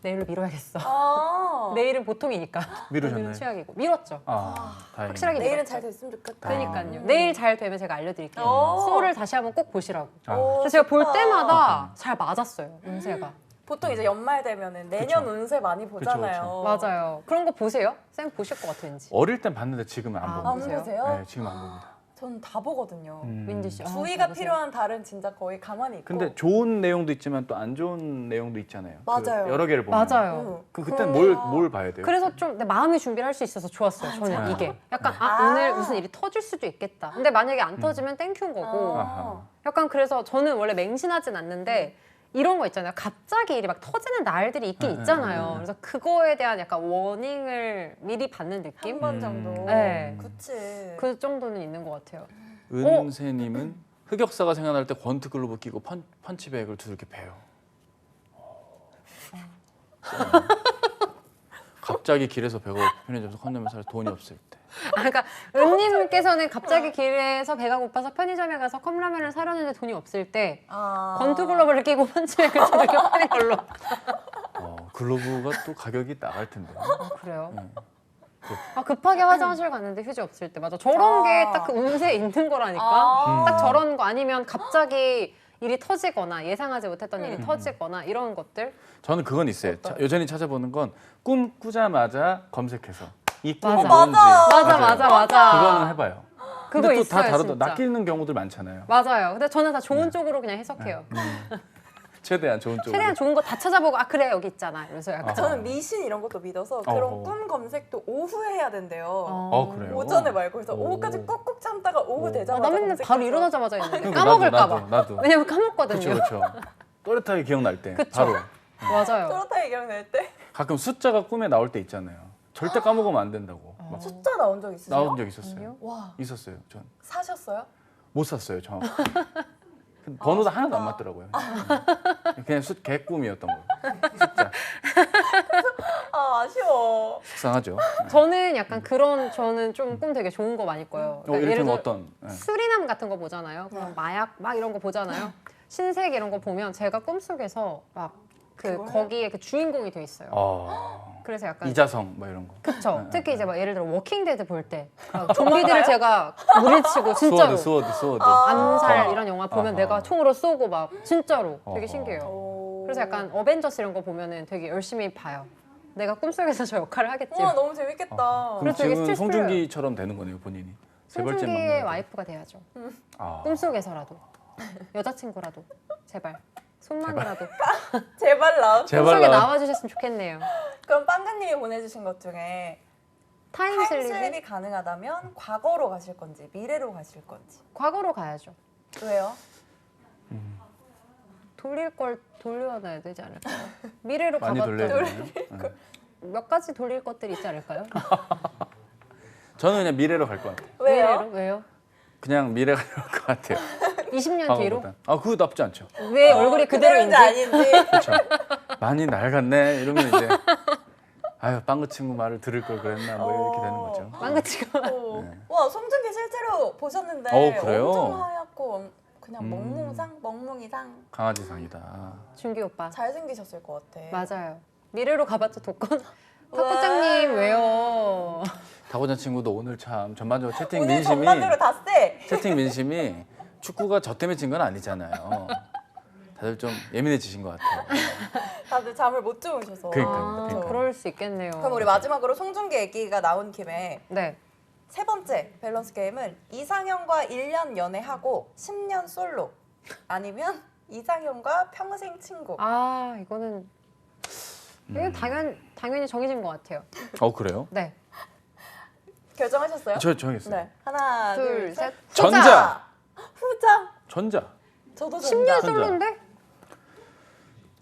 내일로 미뤄야겠어. 내일은 보통이니까. 미루셨네. 오늘은 최악이고 미뤘죠. 다행이네. 확실하게 내일은 미뤘죠. 잘 됐으면 좋겠다. 그러니까요. 내일 잘 되면 제가 알려드릴게요. 오. 소를 다시 한번 꼭 보시라고. 오, 그래서 제가 볼 좋다. 때마다 잘 맞았어요. 운세가. 보통 이제 연말 되면은 내년 그쵸. 운세 많이 보잖아요. 맞아요. 그런 거 보세요? 쌤 보실 것 같아 왠지. 어릴 땐 봤는데 지금은 안 아, 봅니다. 안 보세요? 보세요? 네, 지금 안 봅니다. 저는 다 보거든요. 민지 씨. 주의가 아, 보세요. 필요한 달은 진짜 거의 가만히 있고. 근데 좋은 내용도 있지만 또 안 좋은 내용도 있잖아요. 맞아요. 그 여러 개를 보면. 맞아요. 그땐 뭘 봐야 돼요? 그래서 좀 내 마음의 준비를 할 수 있어서 좋았어요. 저는 맞아요. 이게 약간 아. 오늘 무슨 일이 터질 수도 있겠다. 근데 만약에 안 터지면 땡큐인 거고. 아하. 약간 그래서 저는 원래 맹신하진 않는데 이런 거 있잖아요. 갑자기 일이 막 터지는 날들이 있긴 있잖아요. 그래서 그거에 대한 약간 워닝을 미리 받는 느낌? 한 번 정도. 네. 그치. 그 정도는 있는 것 같아요. 은세님은 흑역사가 생각날 때 권투 글러브 끼고 펀치백을 두들겨 패요. 갑자기 길에서 배가 고파 편의점에서 컵라면 살 돈이 없을 때. 아, 그러니까 은님께서는 갑자기 길에서 배가 고파서 편의점에 가서 컵라면을 사려는데 돈이 없을 때 권투 글러브를 끼고 펀치백을 두들겨 패는 걸로. 글러브가 또 가격이 나갈 텐데. 그래요? 네. 아, 급하게 화장실 갔는데 휴지 없을 때 맞아. 저런 게 딱 그 운세에 있는 거라니까. 딱 저런 거 아니면 갑자기 일이 터지거나 예상하지 못했던 일이 터지거나 이런 것들. 저는 그건 있어요. 여전히 찾아보는 건 꿈 꾸자마자 검색해서 이 꿈이 맞아. 뭔지. 맞아. 그거는 해봐요. 그거 근데 또 있어요, 다 다르다. 진짜. 낚이는 경우들 많잖아요. 맞아요. 근데 저는 다 좋은 쪽으로 그냥 해석해요. 최대한 좋은 쪽으로. 최대한 좋은 거 다 찾아보고 아 그래 여기 있잖아. 이러면서 약간. 저는 미신 이런 것도 믿어서 그런 어허. 꿈 검색도 오후에 해야 된대요. 그래요? 오전에 말고 그래서 오. 오후까지 꾹꾹 참다가 오후 오. 나 되자마자 맨날 검색해서. 바로 일어나자마자 했는데 그러니까 까먹을까봐. 나도. 왜냐면 까먹거든요. 그렇죠. 또렷하게 기억날 때 그쵸. 바로. 맞아요. 또렷하게 기억날 때 가끔 숫자가 꿈에 나올 때 있잖아요. 절대 까먹으면 안 된다고. 막 숫자 나온 적 있으세요? 나온 적 있었어요. 아니요? 와 있었어요. 전 못 사셨어요? 샀어요. 근데 번호도 하나도 안 맞더라고요. 그냥 개꿈이었던 거예요. 숫자. 아쉬워. 속상하죠. 저는 약간 그런 저는 좀 꿈 되게 좋은 거 많이 꿔요. 그러니까 예를 들면 들어 어떤? 네. 수리남 같은 거 보잖아요. 그럼 마약 막 이런 거 보잖아요. 신세계 이런 거 보면 제가 꿈속에서 막 그 그거요? 거기에 그 주인공이 돼 있어요. 그래서 약간 이자성 뭐 이런 거. 그쵸. 네, 특히 이제 막 예를 들어 워킹데드 볼 때 좀비들을 제가 물리치고 진짜로 스워드. 암살 이런 영화 보면 아하. 내가 총으로 쏘고 막 진짜로 되게 어허. 신기해요. 오. 그래서 약간 어벤져스 이런 거 보면은 되게 열심히 봐요. 내가 꿈속에서 저 역할을 하겠지. 우와 너무 재밌겠다. 그럼 그래서 되게 지금 스트레스 송중기처럼 되는 거네요, 본인이. 재벌집 송중기의 막내. 와이프가 돼야죠. 아. 꿈속에서라도 여자친구라도 제발 손만이라도 제발 나. 제발 꿈속에 나. 나와주셨으면 좋겠네요. 그럼 빵가님이 보내주신 것 중에 타임슬립이 타임슬립이 가능하다면 과거로 가실 건지 미래로 가실 건지. 과거로 가야죠. 왜요? 돌릴 걸 돌려놔야 되지 않을까요? 미래로 많이 돌려야 가봤자 되나요? 몇 가지 돌릴 것들이 있지 않을까요? 저는 그냥 미래로 갈 것 같아요. 왜요? 왜요? 그냥 미래가 나을 것 같아요. 20년 뒤로? 과거보단. 그거 나쁘지 않죠. 왜 얼굴이 그대로인지? 아닌지. 그렇죠. 많이 낡았네 이러면 이제 아유 빵그 친구 말을 들을 걸 그랬나 뭐 이렇게 되는 거죠. 망가지고 오. 네. 와 송중기 실제로 보셨는데 그래요? 엄청 하얗고 그냥 멍뭉이상 강아지상이다. 준기 오빠 잘생기셨을 것 같아. 맞아요. 미래로 가봤자 독건. 탁구장님 왜요? 타고난 친구도 오늘 참 전반적으로 채팅 오늘 민심이 전반적으로 다 쎄. 채팅 민심이 축구가 저 때문에 진 건 아니잖아요. 다들 좀 예민해지신 것 같아요. 다들 잠을 못 주무셔서. 그러니까요. 그럴 수 있겠네요. 그럼 우리 마지막으로 송중기 얘기가 나온 김에 네. 세 번째 밸런스 게임은 이상형과 1년 연애하고 10년 솔로 아니면 이상형과 평생 친구. 아 이거는 이건 당연히 정해진 것 같아요. 그래요? 네. 결정하셨어요? 저 정했어요. 네. 하나, 둘, 셋. 전자. 후자. 전자. 저도 10년 전자. 솔로인데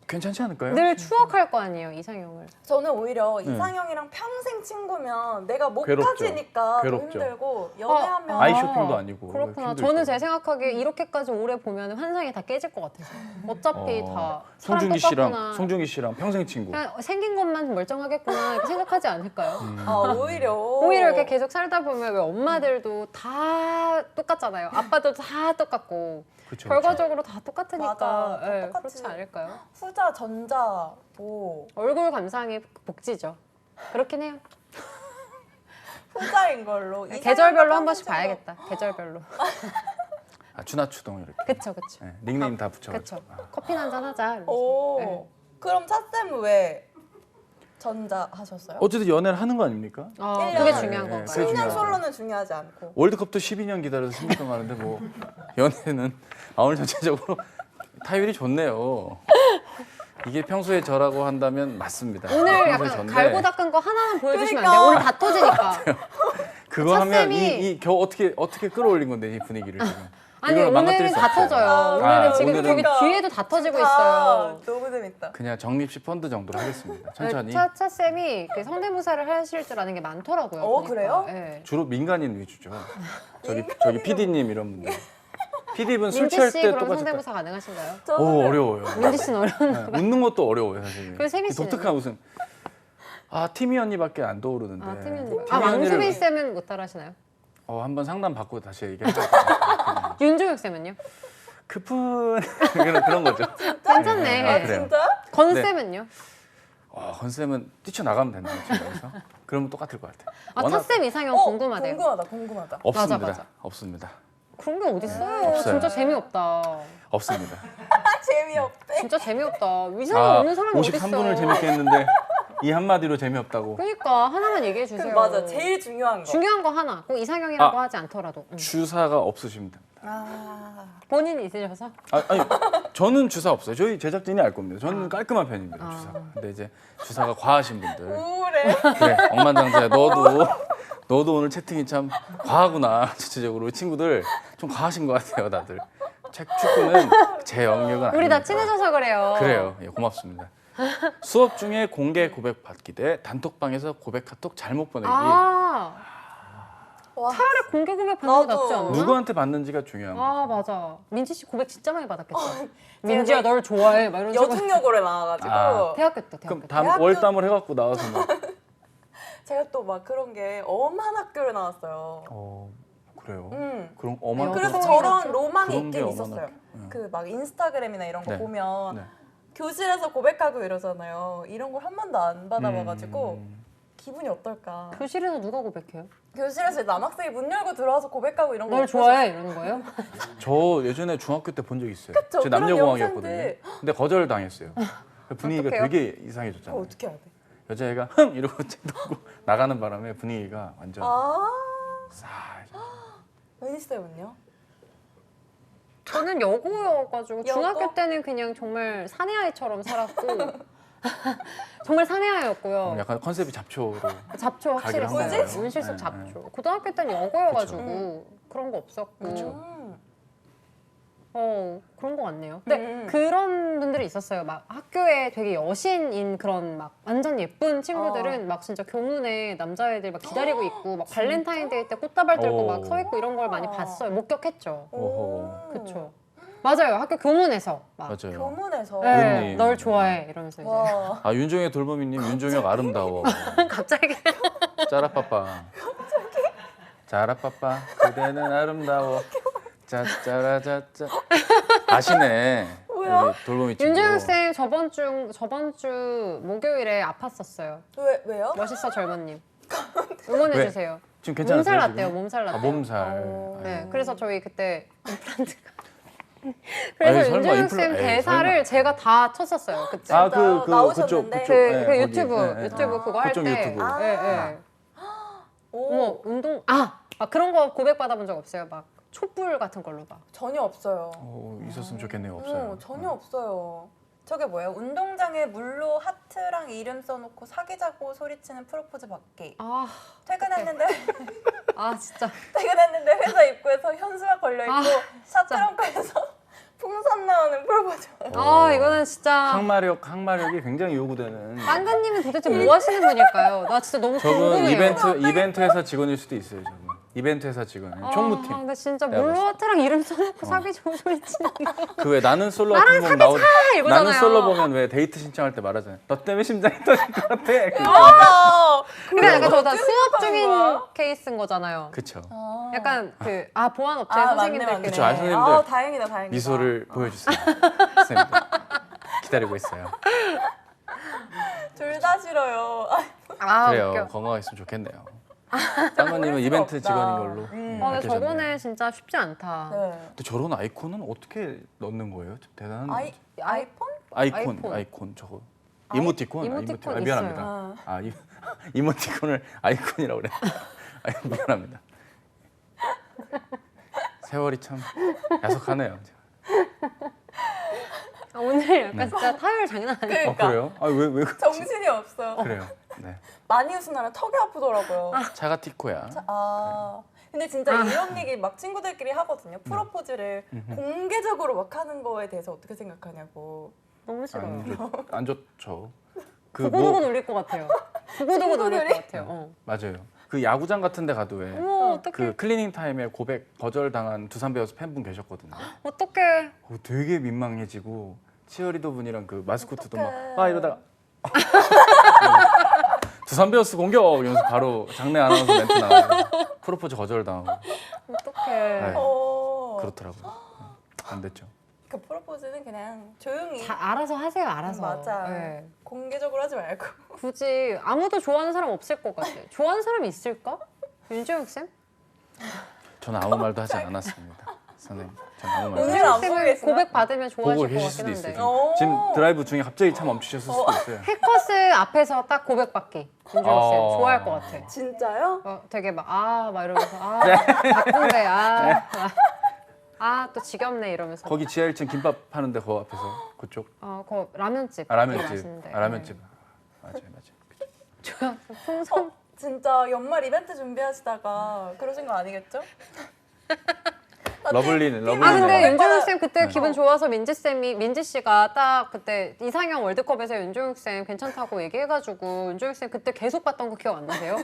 괜찮지 않을까요? 늘 추억할 거 아니에요 이상형을. 저는 오히려 이상형이랑 평생 친구면 내가 못 괴롭죠. 가지니까 더 괴롭죠. 힘들고 연애하면 아이 쇼핑도 아니고 그렇구나. 힘들죠. 저는 제 생각하기에 이렇게까지 오래 보면 환상이 다 깨질 것 같아서. 어차피 다 사람 똑같구나. 송중기 씨랑 평생 친구. 그냥 생긴 것만 멀쩡하겠구나 이렇게 생각하지 않을까요? 오히려 오히려 이렇게 계속 살다 보면 왜 엄마들도 다 똑같잖아요. 아빠도 다 똑같고 그쵸, 결과적으로 다 똑같으니까 맞아. 다 예, 똑같이. 그렇지 않을까요? 후자 전자 뭐 얼굴 감상이 복지죠. 그렇긴 해요. 후자인 걸로. 계절별로 한 이상형과 번씩 평생 친구. 봐야겠다. 계절별로. 추나추동 이렇게. 그쵸 그쵸. 네, 닉네임 다 붙여. 그쵸. 커피 한잔 하자. 이러면서. 오. 네. 그럼 차쌤은 왜 전자 하셨어요? 어쨌든 연애를 하는 거 아닙니까? 그게 1년. 중요한 네, 건가요? 그게 10년 중요하죠. 솔로는 중요하지 않고. 월드컵도 12년 기다려서 16년 하는데 뭐 연애는 오늘 전체적으로 타율이 좋네요. 이게 평소에 저라고 한다면 맞습니다. 오늘 평소에 약간 전데 갈고 닦은 거 하나만 보여주시면 그러니까. 안 돼요? 오늘 다 터지니까. 그거 하면 찻쌤이- 이 겨우 어떻게 끌어올린 건데 이 분위기를 지금. 아니 이걸 망가뜨릴 오늘은 수 다 없어요. 터져요. 오늘은 지금 오늘은- 저기 뒤에도 다 터지고 있어요. 너무 재밌다. 그냥 적립식 펀드 정도로 하겠습니다. 천천히. 차쌤이 그 성대모사를 하실 줄 아는 게 많더라고요. 보니까. 그래요? 네. 주로 민간인 위주죠. 저기 PD님 이런 분들. PD분 술 민지 취할 씨 때 그럼 똑같이. 성대모사 가능하신가요? 오 어려워요. 민지 씨는 어려운. 네, 웃는 것도 어려워요 사실. 그리고 세미 씨는요? 독특한 웃음. 티미 언니밖에 안 떠오르는데. 아 팀님. 티미 왕수빈 언니를- 쌤은 못 따라하시나요? 한번 상담 받고 다시 얘기해요. 윤종혁 쌤은요? 그분 그런 거죠. 괜찮네. 아, 그래요? 진짜? 건 네. 쌤은요? 건쌤은 뛰쳐나가면 된다 집에서. 그러면 똑같을 것 같아요. 워낙 차쌤 이상형 궁금하대요. 궁금하다. 없습니다. 맞아. 없습니다. 그런 게 어딨어요? 없어요. 진짜 재미없다. 없습니다. 재미없대. 진짜 재미없다. 이상형 없는 사람이 어딨어? 53분을 재밌게 했는데 이 한마디로 재미없다고. 그러니까 하나만 얘기해 주세요. 맞아. 제일 중요한 거. 중요한 거 하나. 꼭 이상형이라고 하지 않더라도. 주사가 없으시면 됩니다. 본인이 있으셔서? 아니 저는 주사 없어요. 저희 제작진이 알 겁니다. 저는 깔끔한 편입니다. 주사가. 근데 이제 주사가 과하신 분들. 우울해. 그래 억만장자야. 너도 오늘 채팅이 참 과하구나. 전체적으로 친구들 좀 과하신 것 같아요. 다들. 축구는 제 영역은 우리 다 아닙니다. 친해져서 그래요. 그래요. 예, 고맙습니다. 수업 중에 공개 고백 받기 대 단톡방에서 고백 카톡 잘못 보내기. 와. 차라리 공개 고백 받는 게 나도. 낫지 않나? 누구한테 받는지가 중요한 거예요. 맞아. 민지 씨 고백 진짜 많이 받았겠죠. 민지야 널 좋아해. 막 이런 식으로. 여중여고를 나와가지고 대학교 때 그럼 대학교 때. 담 월담을 해갖고 나와서 뭐. 제가 또 막 그런 게 엄한 학교를 나왔어요. 그래요. 음. 그럼 어만. 그래서 그런 저런 로망이 그런 게 있긴 어마나- 있었어요. 응. 그 막 인스타그램이나 이런 거 네. 보면 네. 교실에서 고백하고 이러잖아요. 이런 걸 한 번도 안 받아봐가지고 기분이 어떨까. 교실에서 누가 고백해요? 교실에서 남학생이 문 열고 들어와서 고백하고 이런 거 널 없어서 좋아해 이러는 거예요? 저 예전에 중학교 때 본 적 있어요. 그쵸, 제 그런 남녀공학이었거든요. 영상들. 근데 거절 당했어요. 분위기가 어떡해요? 되게 이상해졌잖아요. 어떻게 해야 돼? 여자애가 흥 이러고 째놓고 나가는 바람에 분위기가 완전 싸해져. 은희 쌤은요? 저는 여고여가지고 여고? 중학교 때는 그냥 정말 사내아이처럼 살았고 정말 사내아이였고요. 약간 컨셉이 잡초로. 잡초 확실히 가기로 한 했어요. 거예요. 문실속 네, 잡초. 고등학교 때는 여고여가지고 그쵸. 그런 거 없었고. 그쵸. 그런 거 같네요. 근데 음. 그런 분들이 있었어요. 막 학교에 되게 여신인 그런 막 완전 예쁜 친구들은 막 진짜 교문에 남자애들 막 기다리고 있고 막 발렌타인데이 때 꽃다발 들고 오. 막 서 있고 이런 걸 많이 봤어요. 목격했죠. 오호. 그쵸. 맞아요. 학교 교문에서 막 맞아요. 교문에서. 네, 은님. 널 좋아해 이러면서 이제 와. 윤종혁 돌범이님 윤종혁 아름다워. 갑자기 짜라빠빠. 짜라빠빠 그대는 아름다워. 짜짜라짜짜. 아시네. 뭐야? 우리 돌범이 친구. 윤정혁 쌤 저번 주 목요일에 아팠었어요. 왜요? 멋있어 젊은님. 응원해 왜? 주세요. 지금 괜찮으세요? 몸살 지금? 났대요. 몸살 났대요. 몸살. 네, 그래서 저희 그때 임플란트가 그래서 아니, 설마 윤정혁 쌤 에이, 대사를 설마. 제가 다 쳤었어요 그때. 아, 나오셨는데. 그쪽. 그 네, 거기. 유튜브 네, 네. 유튜브 그거 할 그쪽 때. 유튜브. 아. 네, 네. 오. 어머 운동 그런 거 고백 받아본 적 없어요. 막 촛불 같은 걸로 막. 전혀 없어요. 있었으면 좋겠네요. 없어요. 전혀 없어요. 저게 뭐예요? 운동장에 물로 하트랑 이름 써놓고 사귀자고 소리치는 프로포즈 받기. 퇴근했는데 진짜. 퇴근했는데 회사 입구에서 현수막 걸려 있고 진짜. 샤트랑카에서 풍선 나오는 프로포즈. 이거는 진짜. 항마력이 굉장히 요구되는. 빵가님은 도대체 뭐 하시는 분일까요? 나 진짜 너무 저분 궁금해요. 이벤트 회사 직원일 수도 있어요. 저분. 이벤트 회사 직원. 총무팀. 근데 진짜 내가 물로 하트랑 이름 써놓고 사귀자고 소리치는 거. 그 왜 나는 솔로 같은 거 나오. 이거잖아요. 나는 솔로 보면 왜 데이트 신청할 때 말하잖아요. 너 때문에 심장이 터질 것 같아. 맞아. 그게 약간 저다 어떻게 수업 중인 거야? 케이스인 거잖아요. 그쵸. 약간 보안업체 선생님들끼리. 그쵸, 선생님들. 다행이다. 미소를 보여주세요. 선생님들. 기다리고 있어요. 둘 다 싫어요. 그래요. 웃겨. 건강했으면 좋겠네요. 짱가님은 이벤트 없다. 직원인 걸로. 근데 밝혀졌네요. 저거는 진짜 쉽지 않다. 네. 근데 저런 아이콘은 어떻게 넣는 거예요? 대단한 거죠. 아이폰? 아이콘 저거. 이모티콘? 이모티콘 미안합니다. 있어요. 이모티콘을 아이콘이라고 그래. 미안합니다. 세월이 참 야속하네요. 오늘 약간 진짜 타율 장난 아니에요. 그러니까. 그래요? 왜 그러지? 정신이 없어. 그래요. 네. 많이 웃으면 턱이 아프더라고요. 차가티코야. 근데 진짜 이런 얘기 막 친구들끼리 하거든요. 프로포즈를 공개적으로 막 하는 거에 대해서 어떻게 생각하냐고. 너무 싫어요. 안 좋죠. 두고두고 놀릴 것 같아요. 두고두고 놀릴 것 친구들이? 같아요. 맞아요. 그 야구장 같은 데 가도 왜 어머 어떡해. 그 클리닝 타임에 고백 거절당한 두산 베어스 팬분 계셨거든요. 어떡해. 되게 민망해지고 치어리더 분이랑 그 마스코트도 어떡해. 막 이러다가 두산 베어스 공격 이러면서 바로 장내 아나운서 멘트 나가고 프로포즈 거절당하고 어떡해. 네. 어. 그렇더라고요. 안 됐죠. 그 프로포즈는 그냥 조용히 알아서 하세요. 알아서. 맞아. 네. 공개적으로 하지 말고. 굳이 아무도 좋아하는 사람 없을 것 같아. 좋아하는 사람이 있을까? 윤지영 쌤? 저는 아무 말도 하지 않았습니다. 선생님. 저는 아무 말도 오늘 안 윤지영 보고 쌤은 계시나? 고백 받으면 보고 좋아하실 것 계실 같긴 수도 있어요. 한데. 오. 지금 드라이브 중에 갑자기 차 멈추셨을 수도 있어요. 해커스 앞에서 딱 고백받기. 윤지영 쌤 좋아할 것 같아. 진짜요? 되게 막 이러면서 네. 바쁜데 또 지겹네 이러면서. 거기 지하 1층 김밥 파는데 그 앞에서 그쪽. 거 라면집. 라면집. 맛있는데. 라면집. 맞아요. 좋아. 풍선. 진짜 연말 이벤트 준비하시다가 그러신 거 아니겠죠? 러블리는 러블리. 근데 네. 윤종욱 쌤 그때 네. 기분 좋아서 민지 씨가 딱 그때 이상형 월드컵에서 윤종욱 쌤 괜찮다고 얘기해가지고 윤종욱 쌤 그때 계속 봤던 거 기억 안 나세요?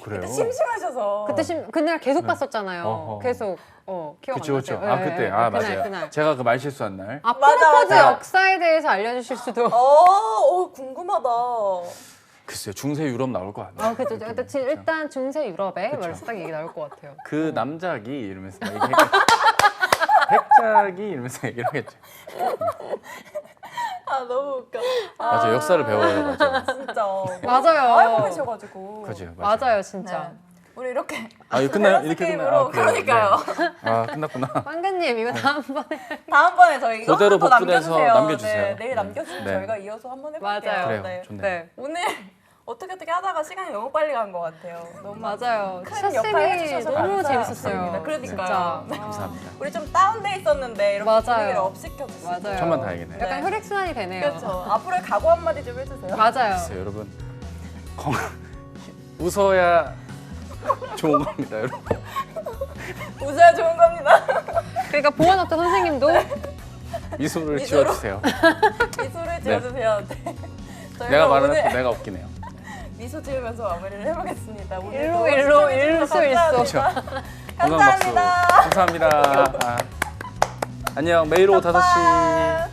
그래요? 심심하셔서. 그때 그날 계속 봤었잖아요. 어허. 계속 기억 그쵸 안 그쵸. 나세요? 네, 그때 네, 맞아요. 그날. 제가 그 말 실수한 날. 맞아, 프로포즈 맞아. 역사에 대해서 알려주실 수도. 궁금하다. 글쎄요 중세 유럽 나올 거 아니에요. 그죠. 일단 중세 유럽에 그쵸. 말해서 딱 얘기 나올 것 같아요. 그 남작이 이러면서 막 얘기했겠죠. 백작이 이러면서 얘기를 하겠죠. 너무 웃겨. 맞아 역사를 배워요 맞아. 진짜. 맞아요. 알고 계셔가지고. 그죠 맞아요, 진짜. 네. 우리 이렇게 이거 끝나요? 밸런스 이렇게 게임으로 끝나요? 그러니까요. 끝났구나. 빵가님 이거 다음번에. 다음번에 저희 이거 그대로 한번 더 복붙해서 남겨주세요. 남겨주세요. 네, 내일 네. 남겨주시면 네. 저희가 이어서 한번 해볼게요. 맞아요. 그래요. 네. 좋네요. 네. 오늘 어떻게 하다가 시간이 너무 빨리 간 것 같아요. 너무 맞아요. 큰 첫 역할 쌤이 해주셔서 너무 감사합니다. 재밌었어요. 그러니까요. 진짜. 감사합니다. 우리 좀 다운돼 있었는데 이렇게 맞아요. 분위기를 업시켜주시고. 맞아요. 천만 다행이네요. 약간 네. 혈액순환이 되네요. 그렇죠. 앞으로의 각오 한마디 좀 해주세요. 맞아요. 글쎄요 여러분 웃어야 좋은 겁니다 여러분. 웃어야 좋은 겁니다. 그러니까 보안학교 선생님도 미소를 미소로? 지어주세요. 미소를 지어주세요. 네. 저희가 내가 말을 오늘 해도 내가 웃기네요. 미소 지으면서 마무리를 해보겠습니다. 일로, 오늘도 일로, 시청해주셔서 일소, 감사합니다. 건강 박수. 감사합니다. 감사합니다. 안녕 매일 오후 5시. 빠.